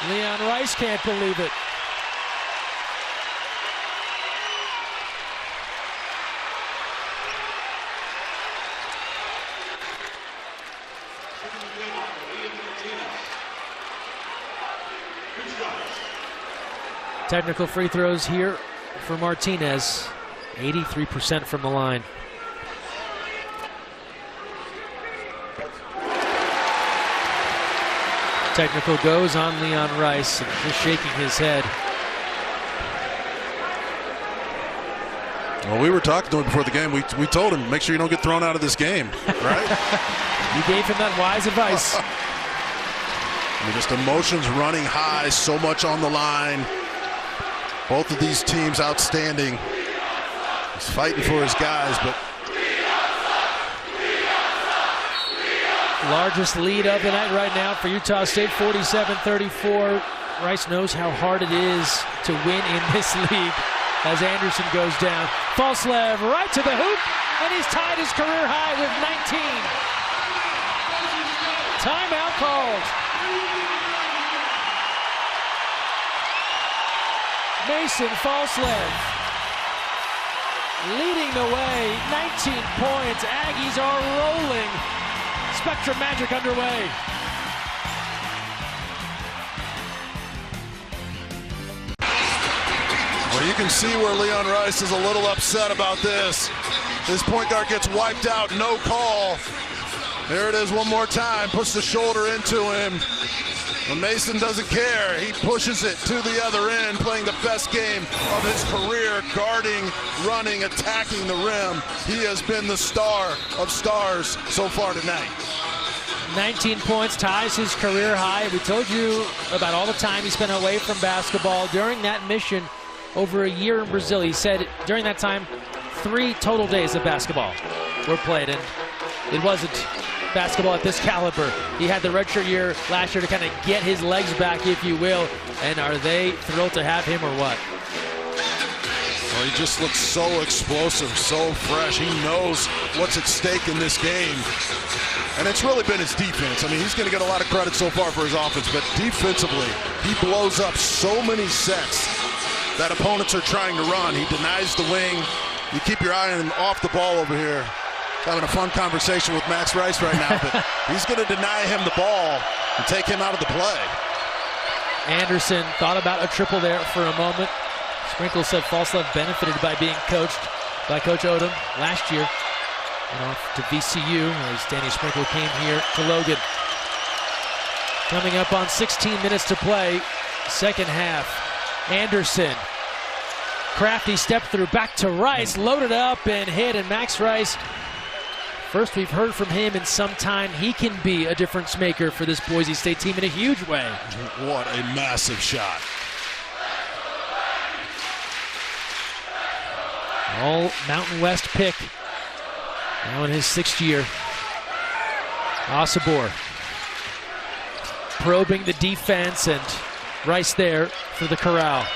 Leon Rice can't believe it. Technical free throws here for Martinez. 83% from the line. Technical goes on Leon Rice, and just shaking his head. Well, we were talking to him before the game. We told him, make sure you don't get thrown out of this game, right? You gave him that wise advice. Just emotions running high, so much on the line. Both of these teams outstanding. He's fighting for his guys, but largest lead of the night right now for Utah State, 47-34. Rice knows how hard it is to win in this league as Anderson goes down. Falslev right to the hoop, and he's tied his career high with 19. Timeout called. Mason Falslev leading the way, 19 points. Aggies are rolling. Spectrum magic underway. well, you can see where Leon Rice is a little upset about this. His point guard gets wiped out, no call. There it is one more time, puts the shoulder into him. But Mason doesn't care. He pushes it to the other end, playing the best game of his career, guarding, running, attacking the rim. He has been the star of stars so far tonight. 19 points, ties his career high. We told you about all the time he spent away from basketball during that mission over a year in Brazil. He said during that time, 3 total days of basketball were played, and it wasn't basketball at this caliber. He had the redshirt year last year to kind of get his legs back, if you will. And are they thrilled to have him or what? Well, he just looks so explosive, so fresh. He knows what's at stake in this game. And it's really been his defense. I mean, he's going to get a lot of credit so far for his offense, but defensively, he blows up so many sets that opponents are trying to run. He denies the wing. You keep your eye on him off the ball over here. Having a fun conversation with Max Rice right now, but he's going to deny him the ball and take him out of the play. Anderson thought about a triple there for a moment. Sprinkle said Falslev benefited by being coached by Coach Odom last year. And off to VCU as Danny Sprinkle came here to Logan. Coming up on 16 minutes to play, second half. Anderson, crafty step through, back to Rice, loaded up and hit, and Max Rice, first we've heard from him in some time. He can be a difference maker for this Boise State team in a huge way. What a massive shot. All Mountain West pick, now in his 6th year. Osobor probing the defense, and Rice there for the corral.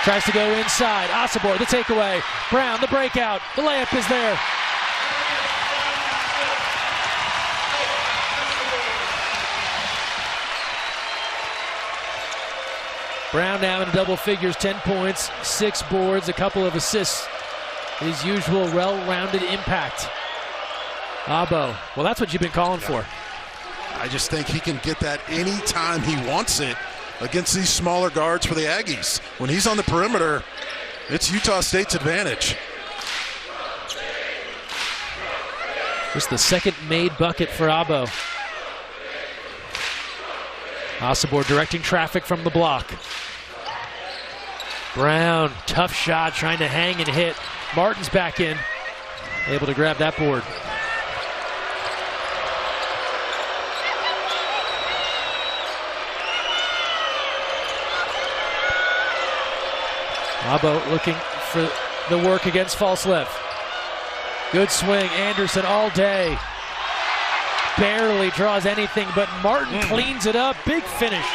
Tries to go inside. Osobor, the takeaway. Brown, the breakout. The layup is there. Brown now in double figures, 10 points, 6 boards, a couple of assists. His usual well-rounded impact. Abo, well, that's what you've been calling for. I just think he can get that anytime he wants it against these smaller guards for the Aggies. When he's on the perimeter, it's Utah State's advantage. Just the second made bucket for Abo. Osobor directing traffic from the block. Brown, tough shot, trying to hang and hit. Martin's back in, able to grab that board. Abo looking for the work against Falslev. Good swing, Anderson all day. Barely draws anything, but Martin cleans it up. Big finish.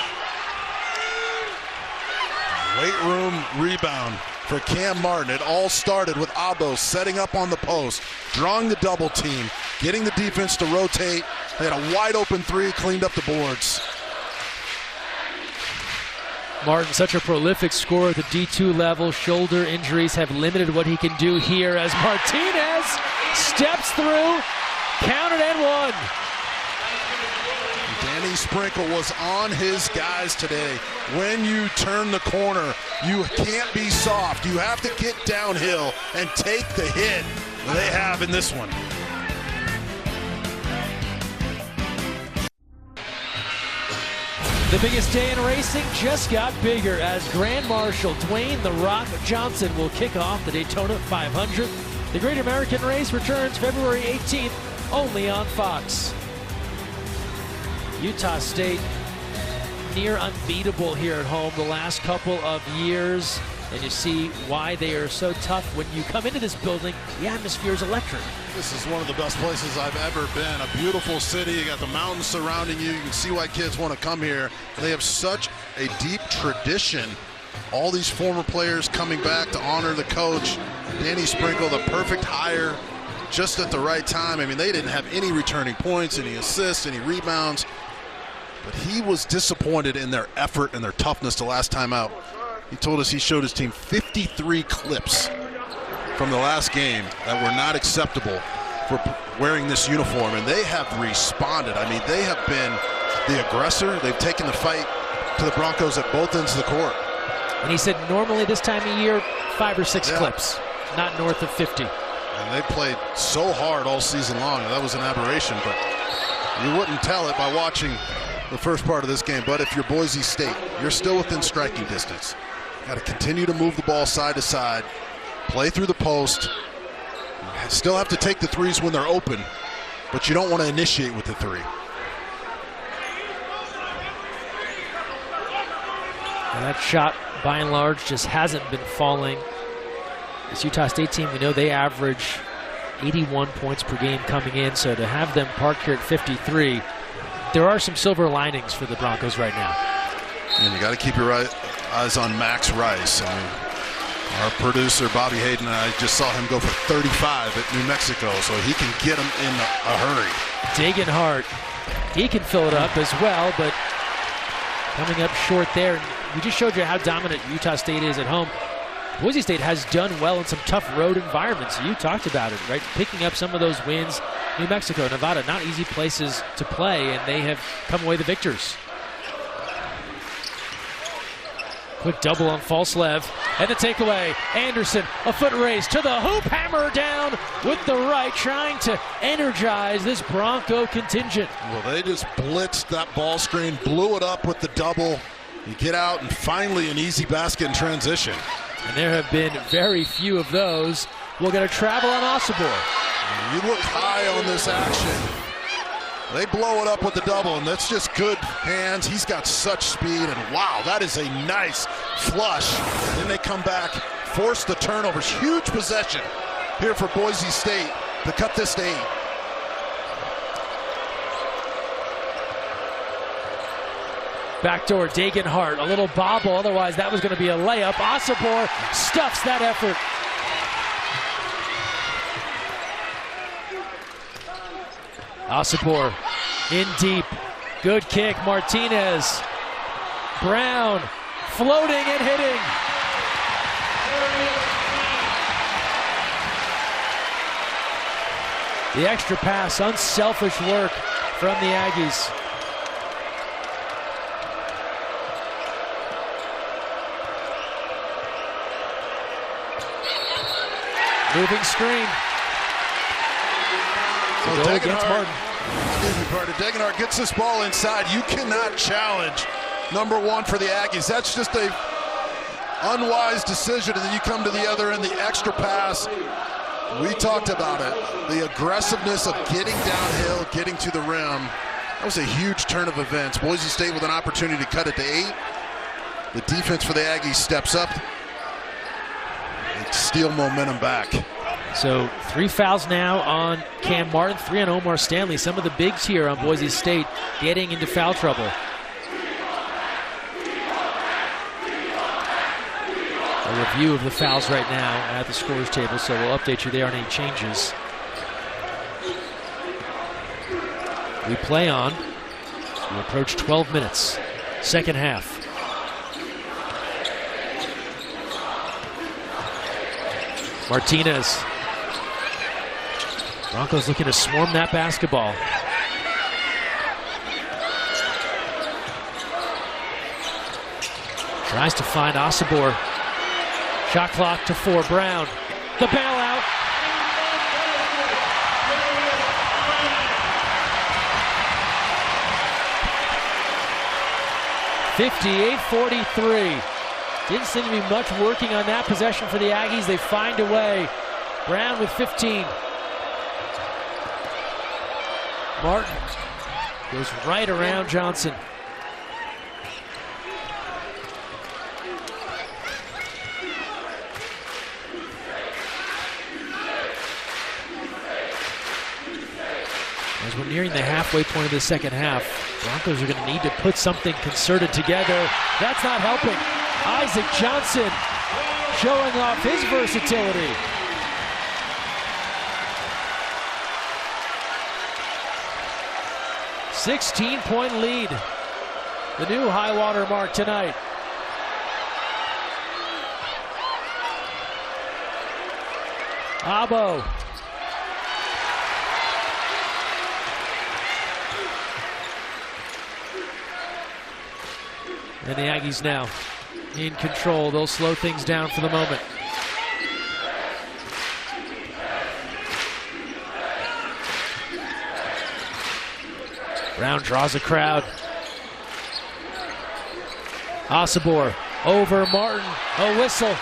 Weight room rebound for Cam Martin. It all started with Abo setting up on the post, drawing the double team, getting the defense to rotate. They had a wide open 3, cleaned up the boards. Martin, such a prolific scorer at the D2 level. Shoulder injuries have limited what he can do here as Martinez steps through, counted and one. Danny Sprinkle was on his guys today. When you turn the corner, you can't be soft. You have to get downhill and take the hit. They have in this one. The biggest day in racing just got bigger as Grand Marshal Dwayne "The Rock" Johnson will kick off the Daytona 500. The Great American Race returns February 18th, only on Fox. Utah State near unbeatable here at home the last couple of years, and you see why they are so tough. When you come into this building, the atmosphere is electric. This is one of the best places I've ever been. A beautiful city. You got the mountains surrounding you. You can see why kids want to come here. They have such a deep tradition. All these former players coming back to honor the coach. Danny Sprinkle, the perfect hire, just at the right time. I mean, they didn't have any returning points, any assists, any rebounds. But he was disappointed in their effort and their toughness the last time out. He told us he showed his team 53 clips from the last game that were not acceptable for wearing this uniform, and they have responded. I mean, they have been the aggressor. They've taken the fight to the Broncos at both ends of the court. And he said normally this time of year, 5 or 6 clips, not north of 50. And they played so hard all season long. That was an aberration, but you wouldn't tell it by watching the first part of this game. But if you're Boise State, you're still within striking distance. Got to continue to move the ball side to side, play through the post. You still have to take the threes when they're open, but you don't want to initiate with the three. And that shot, by and large, just hasn't been falling. This Utah State team, we know they average 81 points per game coming in, so to have them parked here at 53, there are some silver linings for the Broncos right now. And you got to keep your eyes on Max Rice. I mean, our producer, Bobby Hayden, and I just saw him go for 35 at New Mexico, so he can get them in a hurry. Digging hard. He can fill it up as well, but coming up short there. We just showed you how dominant Utah State is at home. Boise State has done well in some tough road environments. You talked about it, right? Picking up some of those wins. New Mexico, Nevada, not easy places to play, and they have come away the victors. Quick double on Falslev, and the takeaway. Anderson, a foot race to the hoop, hammer down with the right, trying to energize this Bronco contingent. Well, they just blitzed that ball screen, blew it up with the double. You get out, and finally an easy basket in transition. And there have been very few of those. We're going to travel on Osobor. You look high on this action. They blow it up with the double, and that's just good hands. He's got such speed, and wow, that is a nice flush. And then they come back, force the turnovers. Huge possession here for Boise State to cut this to 8. Backdoor, Dagenhart, a little bobble, otherwise that was going to be a layup. Osobor stuffs that effort. Osobor in deep, good kick, Martinez. Brown floating and hitting. The extra pass, unselfish work from the Aggies. Moving screen. So Dagenhart gets this ball inside. You cannot challenge number 1 for the Aggies. That's just a unwise decision, and then you come to the other end, the extra pass. We talked about it. The aggressiveness of getting downhill, getting to the rim. That was a huge turn of events. Boise State with an opportunity to cut it to 8. The defense for the Aggies steps up and steal momentum back. So 3 fouls now on Cam Martin, 3 on Omar Stanley. Some of the bigs here on Boise State getting into foul trouble. A review of the fouls right now at the scores table, so we'll update you there on any changes. We play on. We approach 12 minutes, second half. Martinez. Broncos looking to swarm that basketball. Tries to find Osobor. Shot clock to 4. Brown. The bailout. (58-43). Didn't seem to be much working on that possession for the Aggies. They find a way. Brown with 15. Martin goes right around Johnson. As we're nearing the halfway point of the second half, Broncos are going to need to put something concerted together. That's not helping. Isaac Johnson showing off his versatility. "16-point lead. The new high water mark tonight. Abo. And the Aggies now in control. They'll slow things down for the moment. Brown draws a crowd. Osobor over Martin. A whistle.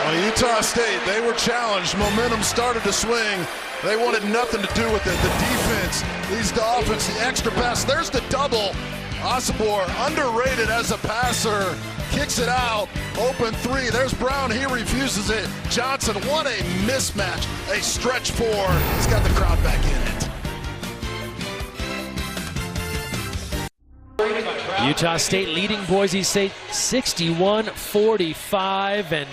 Well, Utah State, they were challenged. Momentum started to swing. They wanted nothing to do with it. The defense leads the offense, the extra pass. There's the double. Osobor, underrated as a passer, kicks it out. Open 3. There's Brown. He refuses it. Johnson, what a mismatch. A stretch 4. He's got the crowd back in it. Utah State leading Boise State 61-45, and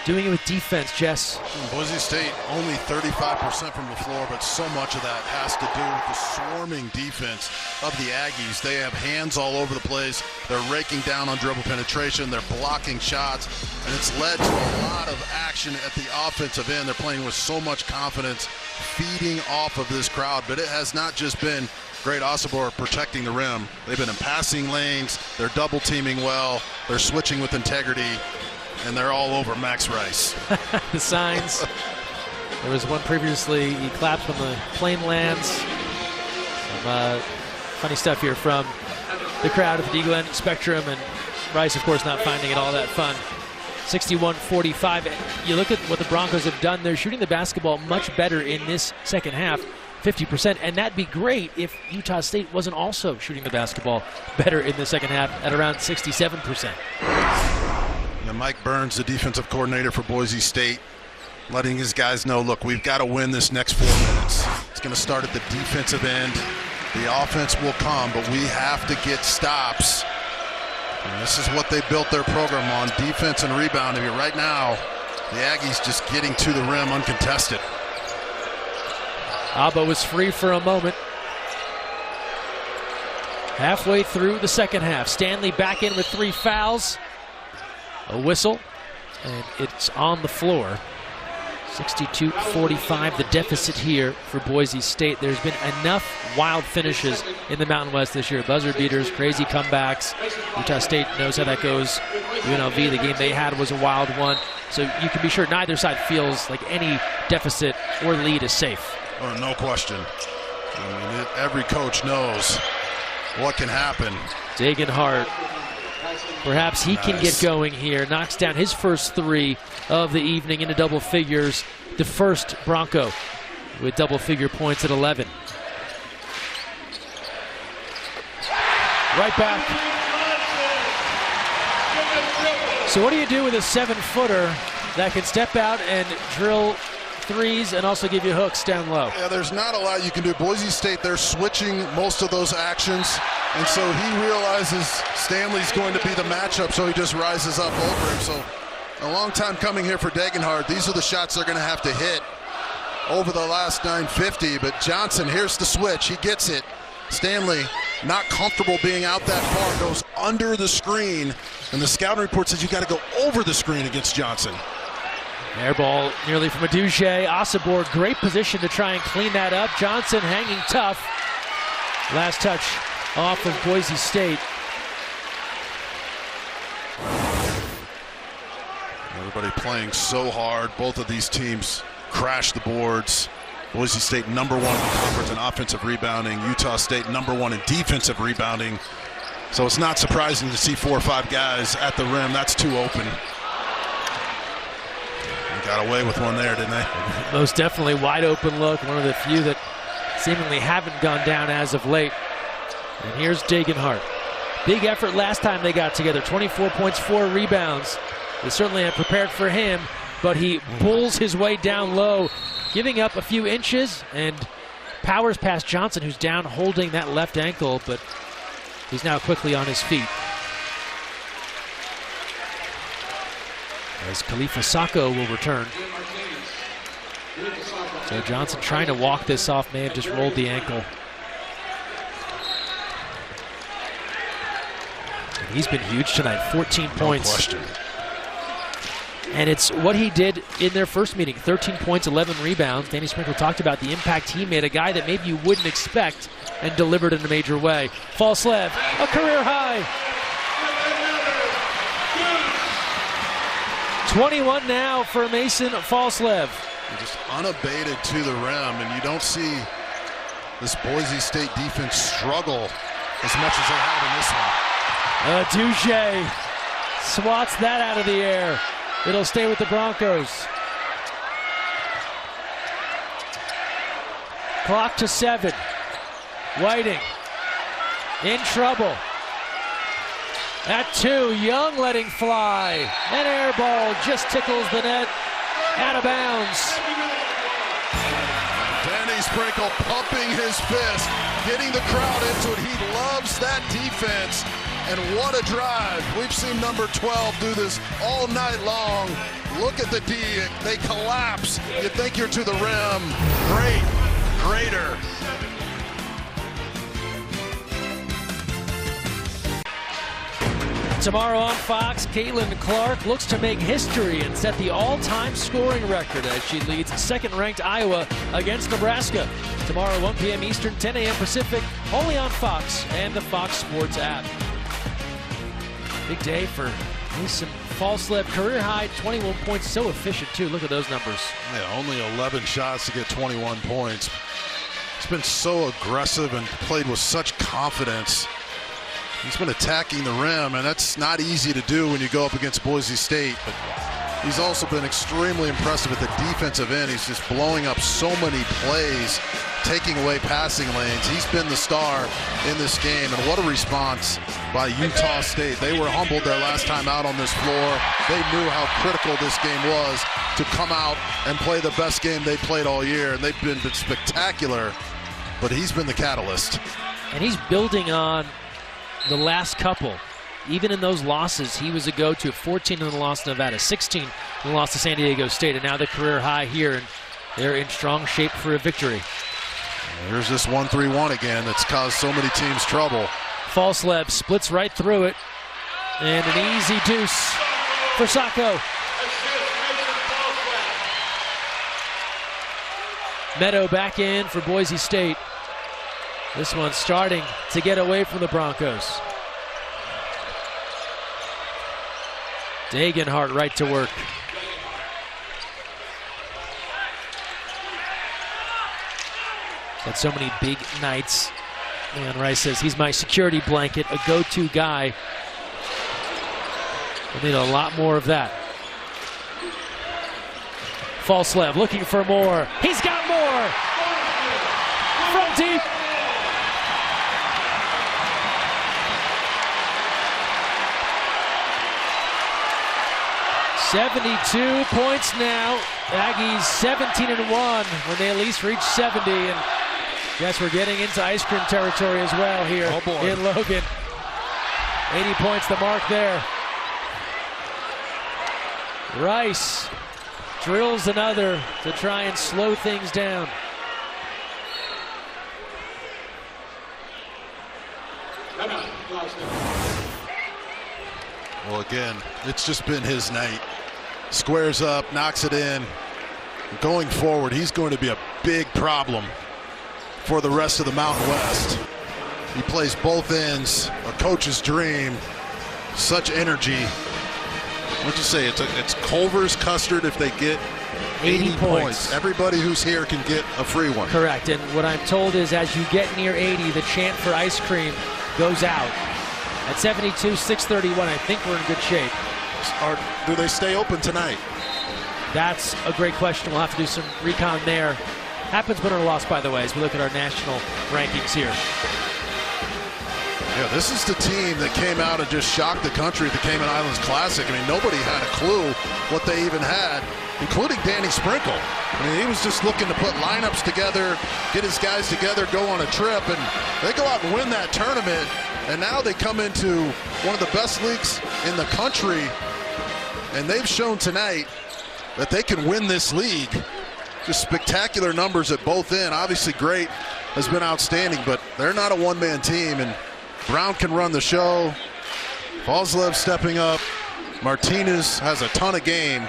doing it with defense, Jess. Boise State only 35% from the floor, but so much of that has to do with the swarming defense of the Aggies. They have hands all over the place. They're raking down on dribble penetration. They're blocking shots, and it's led to a lot of action at the offensive end. They're playing with so much confidence, feeding off of this crowd, but it has not just been great Osobor protecting the rim. They've been in passing lanes. They're double teaming well. They're switching with integrity. And they're all over Max Rice. The signs. There was one previously. He clapped when the plane lands. Some funny stuff here from the crowd at the Dee Glen Spectrum, and Rice, of course, not finding it all that fun. 61-45. You look at what the Broncos have done. They're shooting the basketball much better in this second half, 50%, and that'd be great if Utah State wasn't also shooting the basketball better in the second half at around 67%. And Mike Burns, the defensive coordinator for Boise State, letting his guys know, look, we've got to win this next 4 minutes. It's going to start at the defensive end. The offense will come, but we have to get stops. And this is what they built their program on, defense and rebounding. Right now, the Aggies just getting to the rim uncontested. Abo was free for a moment. Halfway through the second half, Stanley back in with 3 fouls. A whistle, and it's on the floor. 62-45, the deficit here for Boise State. There's been enough wild finishes in the Mountain West this year. Buzzer beaters, crazy comebacks. Utah State knows how that goes. UNLV, the game they had was a wild one. So you can be sure neither side feels like any deficit or lead is safe. Oh, no question. I mean, every coach knows what can happen. Dagenhart. Perhaps he can get going here. Knocks down his first 3 of the evening into double figures. The first Bronco with double-figure points at 11. Right back. So what do you do with a 7-footer that can step out and drill threes and also give you hooks down low? Yeah, there's not a lot you can do. Boise State, they're switching most of those actions, and so he realizes Stanley's going to be the matchup, so he just rises up over him. So a long time coming here for Dagenhart. These are the shots they're going to have to hit over the last 950, but Johnson, here's the switch. He gets it. Stanley, not comfortable being out that far, goes under the screen, and the scouting report says you got to go over the screen against Johnson. Air ball nearly from Adouche. Osobor, great position to try and clean that up. Johnson hanging tough. Last touch off of Boise State. Everybody playing so hard. Both of these teams crashed the boards. Boise State #1 in the conference in offensive rebounding. Utah State #1 in defensive rebounding. So it's not surprising to see 4 or 5 guys at the rim. That's too open. They got away with one there, didn't they? Most definitely wide open look. One of the few that seemingly haven't gone down as of late. And here's Degenhart. Big effort last time they got together. 24 points, 4 rebounds. They certainly had prepared for him, but he pulls his way down low, giving up a few inches and powers past Johnson, who's down holding that left ankle, but he's now quickly on his feet. As Khalifa Sacco will return. So Johnson trying to walk this off, may have just rolled the ankle. And he's been huge tonight, 14 points. No question. And it's what he did in their first meeting, 13 points, 11 rebounds. Danny Sprinkle talked about the impact he made, a guy that maybe you wouldn't expect, and delivered in a major way. Falslev, a career high. 21 now for Mason Falslev. You're just unabated to the rim, and you don't see this Boise State defense struggle as much as they have in this one. Duche swats that out of the air. It'll stay with the Broncos. Clock to 7. Whiting in trouble. At 2, Young letting fly. An air ball just tickles the net. Out of bounds. Danny Sprinkle pumping his fist, getting the crowd into it. He loves that defense. And what a drive. We've seen number 12 do this all night long. Look at the D. They collapse. You think you're to the rim. Greater. Tomorrow on Fox, Caitlin Clark looks to make history and set the all-time scoring record as she leads second-ranked Iowa against Nebraska. Tomorrow, 1 p.m. Eastern, 10 a.m. Pacific, only on Fox and the Fox Sports app. Big day for Mason Falslev. Career high, 21 points. So efficient, too. Look at those numbers. Yeah, only 11 shots to get 21 points. He's been so aggressive and played with such confidence. He's been attacking the rim, and that's not easy to do when you go up against Boise State. But he's also been extremely impressive at the defensive end. He's just blowing up so many plays, taking away passing lanes. He's been the star in this game, and what a response by Utah State. They were humbled their last time out on this floor. They knew how critical this game was to come out and play the best game they played all year, and they've been spectacular, but he's been the catalyst. And he's building on the last couple. Even in those losses, he was a go-to. 14 in the loss to Nevada, 16 in the loss to San Diego State, and now the career high here, and they're in strong shape for a victory. Here's this 1-3-1 again that's caused so many teams trouble. Falslev splits right through it, and an easy deuce for Sacco. Meadow back in for Boise State. This one's starting to get away from the Broncos. Degenhart right to work. Had so many big nights. Leon Rice says he's my security blanket, a go-to guy. We'll need a lot more of that. Falslev looking for more. He's got more! From deep. '72 points now. Aggies 17-1 when they at least reach 70. And guess we're getting into ice cream territory as well here in Logan. 80 points the mark there. Rice drills another to try and slow things down. Well, again, it's just been his night. Squares up, knocks it in. Going forward, he's going to be a big problem for the rest of the Mountain West. He plays both ends, a coach's dream, such energy. What'd you say? It's Culver's custard if they get 80 points. Everybody who's here can get a free one. Correct. And what I'm told is as you get near 80, the chant for ice cream goes out. At 72, 631, I think we're in good shape. Do they stay open tonight? That's a great question. We'll have to do some recon there. Happens win or loss, by the way, as we look at our national rankings here. Yeah, this is the team that came out and just shocked the country at the Cayman Islands Classic. I mean, nobody had a clue what they even had, including Danny Sprinkle. I mean, he was just looking to put lineups together, get his guys together, go on a trip, and they go out and win that tournament. And now they come into one of the best leagues in the country, and they've shown tonight that they can win this league. Just spectacular numbers at both ends. Obviously, Great has been outstanding, but they're not a one-man team, and Brown can run the show. Falslev stepping up. Martinez has a ton of game.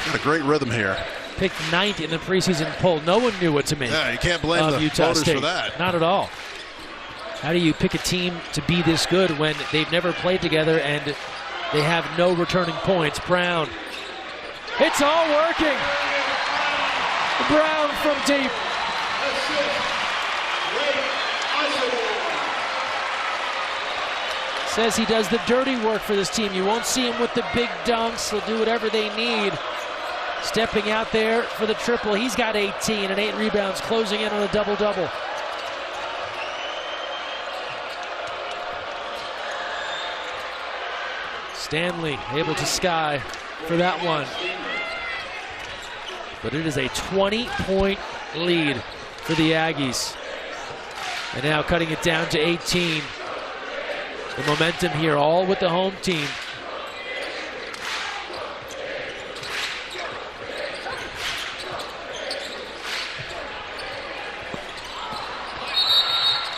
Got a great rhythm here. Picked 9th in the preseason poll. No one knew what to make. Yeah, you can't blame the Utah voters State. for that. Not at all. How do you pick a team to be this good when they've never played together and they have no returning points? Brown. It's all working. Brown from deep. Says he does the dirty work for this team. You won't see him with the big dunks. He'll do whatever they need. Stepping out there for the triple. He's got 18 and 8 rebounds, closing in on a double-double. Stanley able to sky for that one. But it is a 20-point lead for the Aggies. And now cutting it down to 18. The momentum here, all with the home team.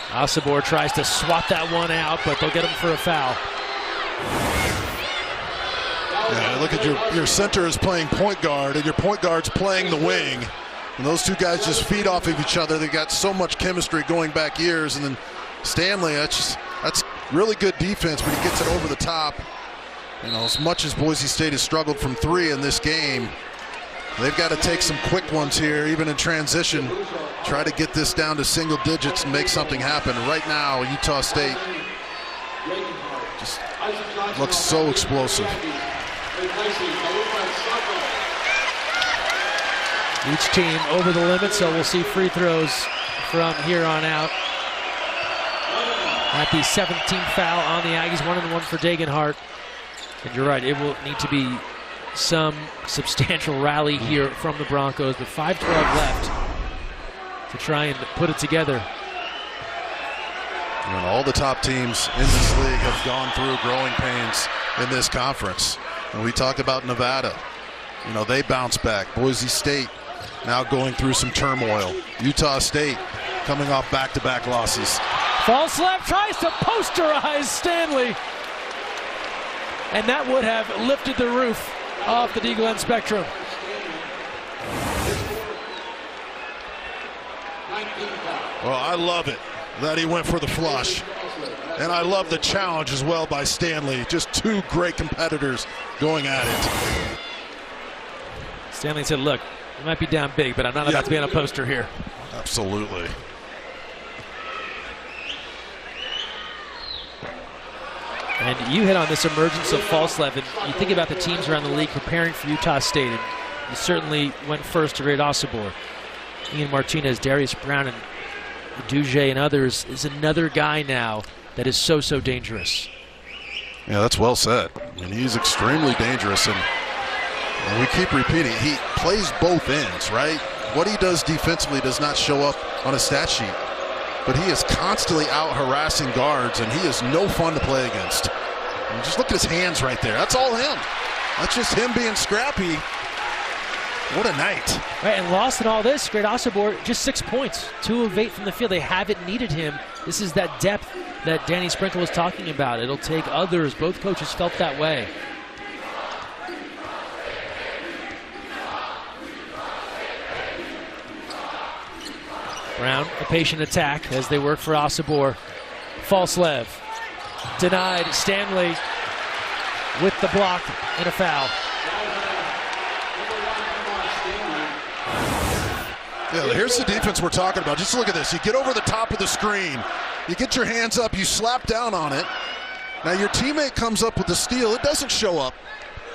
Asabor tries to swat that one out, but they'll get him for a foul. Yeah, look at your center is playing point guard, and your point guard's playing the wing. And those two guys just feed off of each other. They've got so much chemistry going back years. And then Stanley, that's really good defense, but he gets it over the top. You know, as much as Boise State has struggled from 3 in this game, they've got to take some quick ones here, even in transition. Try to get this down to single digits and make something happen. Right now, Utah State just looks so explosive. Each team over the limit, so we'll see free throws from here on out. At the 17th foul on the Aggies, 1-1 for Degenhart. And you're right, it will need to be some substantial rally here from the Broncos, but 5:12 left to try and put it together. And all the top teams in this league have gone through growing pains in this conference. And we talked about Nevada. You know, they bounce back. Boise State now going through some turmoil. Utah State coming off back-to-back losses. Falslev tries to posterize Stanley. And that would have lifted the roof off the Dee Glen Spectrum. Well, I love it that he went for the flush. And I love the challenge as well by Stanley. Just two great competitors going at it. Stanley said, look, we might be down big, but I'm not about to be on a poster here. Absolutely. And you hit on this emergence of Falslev, and you think about the teams around the league preparing for Utah State, and you certainly went first to Great Asabor. Ian Martinez, Darius Brown, and Duge and others is another guy now that is so dangerous. Yeah, that's well said. I mean, he's extremely dangerous, and we keep repeating, he plays both ends, right? What he does defensively does not show up on a stat sheet, but he is constantly out harassing guards, and he is no fun to play against. And just look at his hands right there. That's all him. That's just him being scrappy. What a night. Right, and lost in all this, Great Asabor, just 6 points, 2 of 8 from the field. They haven't needed him. This is that depth that Danny Sprinkle was talking about. It'll take others. Both coaches felt that way. Brown, a patient attack as they work for Asabor. Falslev denied. Stanley with the block and a foul. Yeah, here's the defense we're talking about. Just look at this. You get over the top of the screen. You get your hands up. You slap down on it. Now your teammate comes up with the steal. It doesn't show up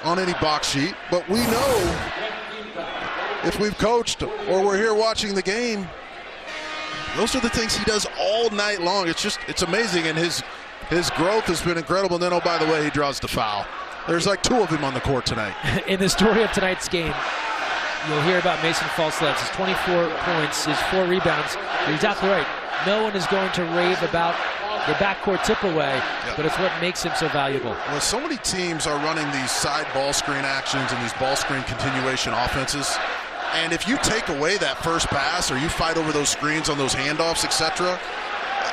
on any box sheet, but we know if we've coached or we're here watching the game, those are the things he does all night long. It's amazing, and his growth has been incredible. And then, oh, by the way, he draws the foul. There's like 2 of them on the court tonight. In the story of tonight's game, you'll hear about Mason Falslevs. His 24 points, his 4 rebounds. You're exactly right. No one is going to rave about the backcourt tip away, but it's what makes him so valuable. Well, so many teams are running these side ball screen actions and these ball screen continuation offenses. And if you take away that first pass or you fight over those screens on those handoffs, etc.,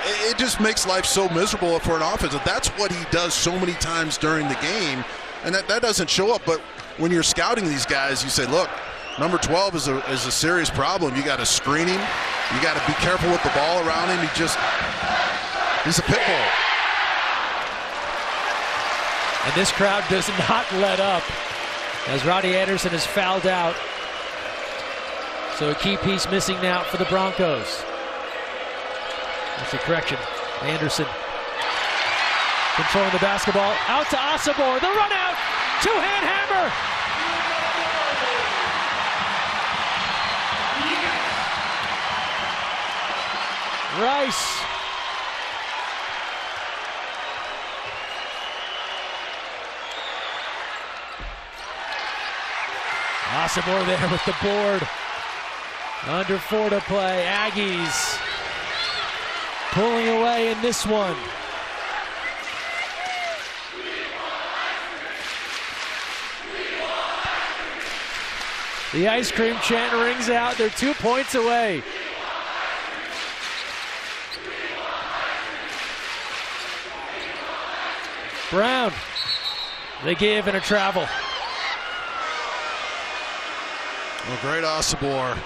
it just makes life so miserable for an offense. That's what he does so many times during the game, and that doesn't show up. But when you're scouting these guys, you say, look, number 12 is a serious problem. You got to screen him. You got to be careful with the ball around him. He's a pit bull. And this crowd does not let up as Rodney Anderson is fouled out. So a key piece missing now for the Broncos. That's a correction. Anderson controlling the basketball. Out to Osobor. The run out. 2-hand hammer. Rice. Osobor there with the board. Under 4 to play. Aggies pulling away in this one. The ice cream chant rings out. They're 2 points away. Brown. They give and a travel. Well, great Osobor.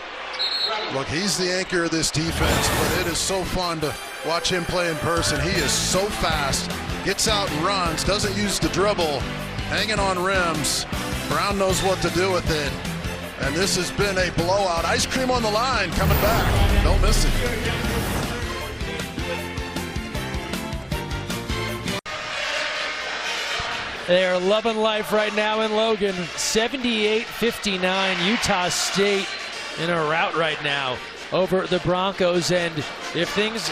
Look, he's the anchor of this defense, but it is so fun to watch him play in person. He is so fast, gets out and runs, doesn't use the dribble, hanging on rims. Brown knows what to do with it. And this has been a blowout. Ice cream on the line coming back. Don't miss it. They are loving life right now in Logan. 78-59, Utah State in a rout right now over the Broncos. And if things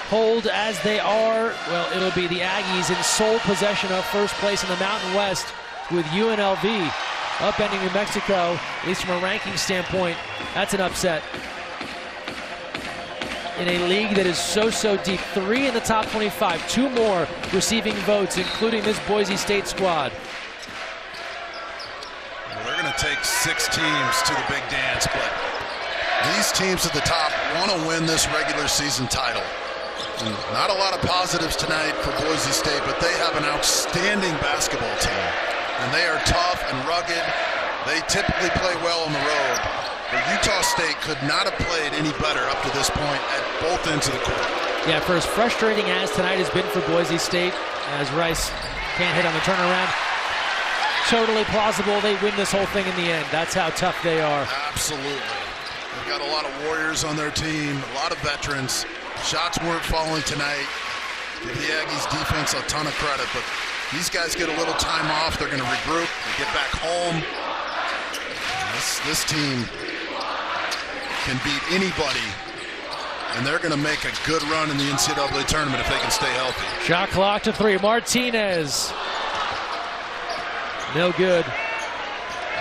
hold as they are, well, it'll be the Aggies in sole possession of first place in the Mountain West with UNLV upending New Mexico, at least from a ranking standpoint. That's an upset. In a league that is so deep. 3 in the top 25, 2 more receiving votes, including this Boise State squad. Well, they're going to take 6 teams to the big dance, but these teams at the top want to win this regular season title. And not a lot of positives tonight for Boise State, but they have an outstanding basketball team. And they are tough and rugged. They typically play well on the road. But Utah State could not have played any better up to this point at both ends of the court. Yeah, for as frustrating as tonight has been for Boise State, as Rice can't hit on the turnaround, totally plausible they win this whole thing in the end. That's how tough they are. Absolutely. They've got a lot of warriors on their team, a lot of veterans. Shots weren't falling tonight. Give the Aggies defense a ton of credit, but these guys get a little time off. They're going to regroup, they get back home. This team can beat anybody, and they're going to make a good run in the NCAA tournament if they can stay healthy. Shot clock to 3. Martinez. No good.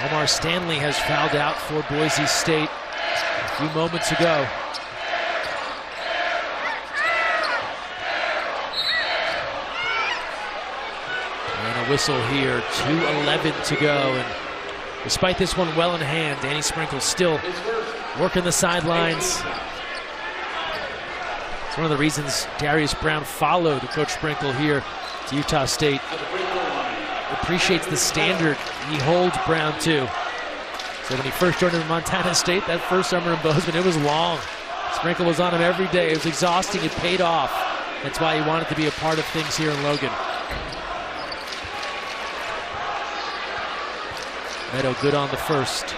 Omar Stanley has fouled out for Boise State a few moments ago. And a whistle here. 2:11 to go. And despite this one well in hand, Danny Sprinkle still working the sidelines. It's one of the reasons Darius Brown followed Coach Sprinkle here to Utah State. Appreciates the standard he holds Brown to. So when he first joined in Montana State, that first summer in Bozeman, it was long. Sprinkle was on him every day. It was exhausting. It paid off. That's why he wanted to be a part of things here in Logan. Meadow good on the first.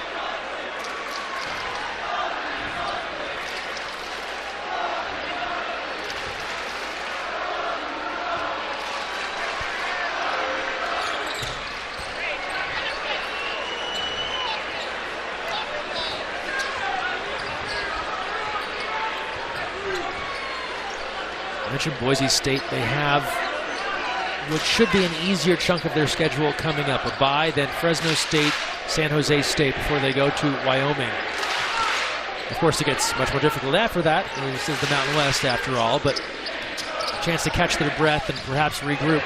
I mentioned Boise State. They have what should be an easier chunk of their schedule coming up. A bye, then Fresno State, San Jose State before they go to Wyoming. Of course, it gets much more difficult after that. This is the Mountain West after all, but a chance to catch their breath and perhaps regroup.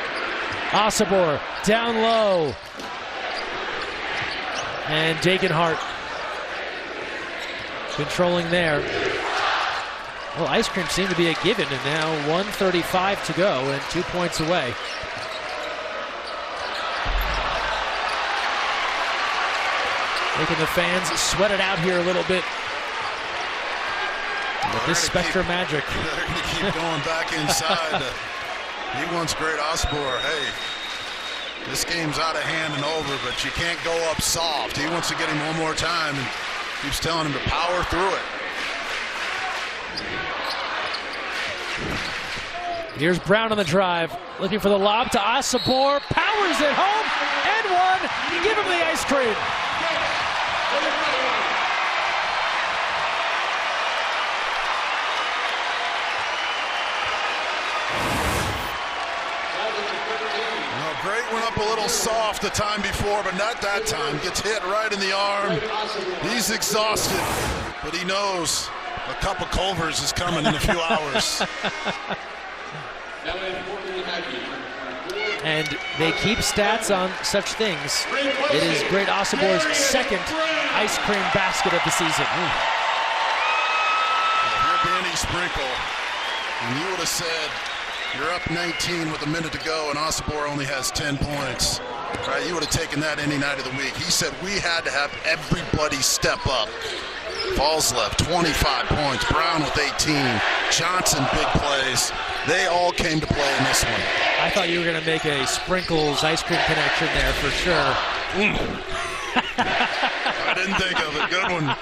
Osobor down low. And Dagenhart controlling there. Well, ice cream seemed to be a given, and now 1:35 to go and 2 points away. Making the fans sweat it out here a little bit. But this Spectrum magic. They're going to keep going back inside. He wants great Osobor. Hey, this game's out of hand and over, but you can't go up soft. He wants to get him one more time and keeps telling him to power through it. Here's Brown on the drive, looking for the lob to Osobor. Powers it home, and one. Give him the ice cream. Well, Great went up a little soft the time before, but not that time. Gets hit right in the arm. He's exhausted, but he knows a cup of Culver's is coming in a few hours. And they keep stats on such things. It is Great Osobor's second ice cream basket of the season. If you're Danny Sprinkle, and you would have said you're up 19 with a minute to go and Osobor only has 10 points, right? You would have taken that any night of the week. He said we had to have everybody step up. Fallslev, 25 points. Brown with 18. Johnson, big plays. They all came to play in this one. I thought you were going to make a Sprinkles ice cream connection there for sure. I didn't think of it. Good one.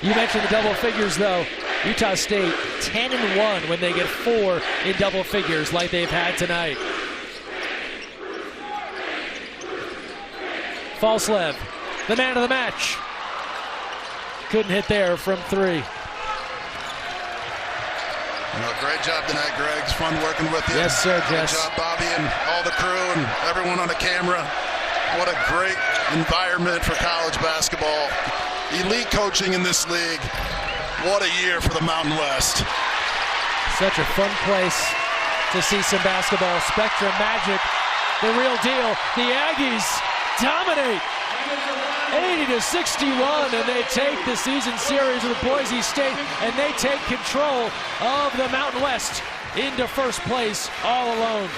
You mentioned the double figures, though. Utah State 10-1 when they get 4 in double figures like they've had tonight. Fallslev, the man of the match. Couldn't hit there from 3. Well, great job tonight, Greg. It's fun working with you. Yes, sir, Jess. Good job, Bobby, and all the crew and everyone on the camera. What a great environment for college basketball. Elite coaching in this league. What a year for the Mountain West. Such a fun place to see some basketball. Spectrum magic, the real deal. The Aggies dominate 80-61, and they take the season series with Boise State, and they take control of the Mountain West into first place all alone.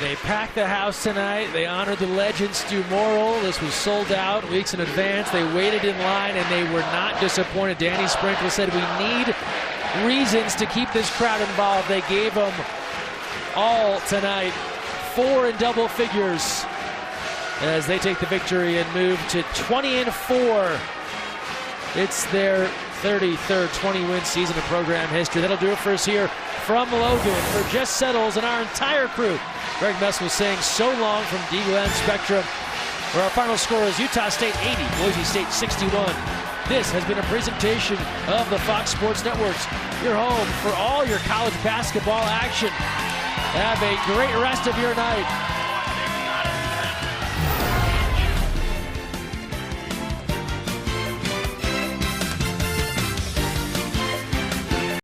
They packed the house tonight. They honored the legend Stu Morrill. This was sold out weeks in advance. They waited in line, and they were not disappointed. Danny Sprinkle said, we need reasons to keep this crowd involved. They gave them all tonight. 4 in double figures as they take the victory and move to 20-4. It's their 33rd 20-win season of program history. That'll do it for us here from Logan. For Jess Settles and our entire crew, Greg Mess was saying so long from Dee Glen Spectrum, where our final score is Utah State 80, Boise State 61. This has been a presentation of the Fox Sports Networks, your home for all your college basketball action. Have a great rest of your night.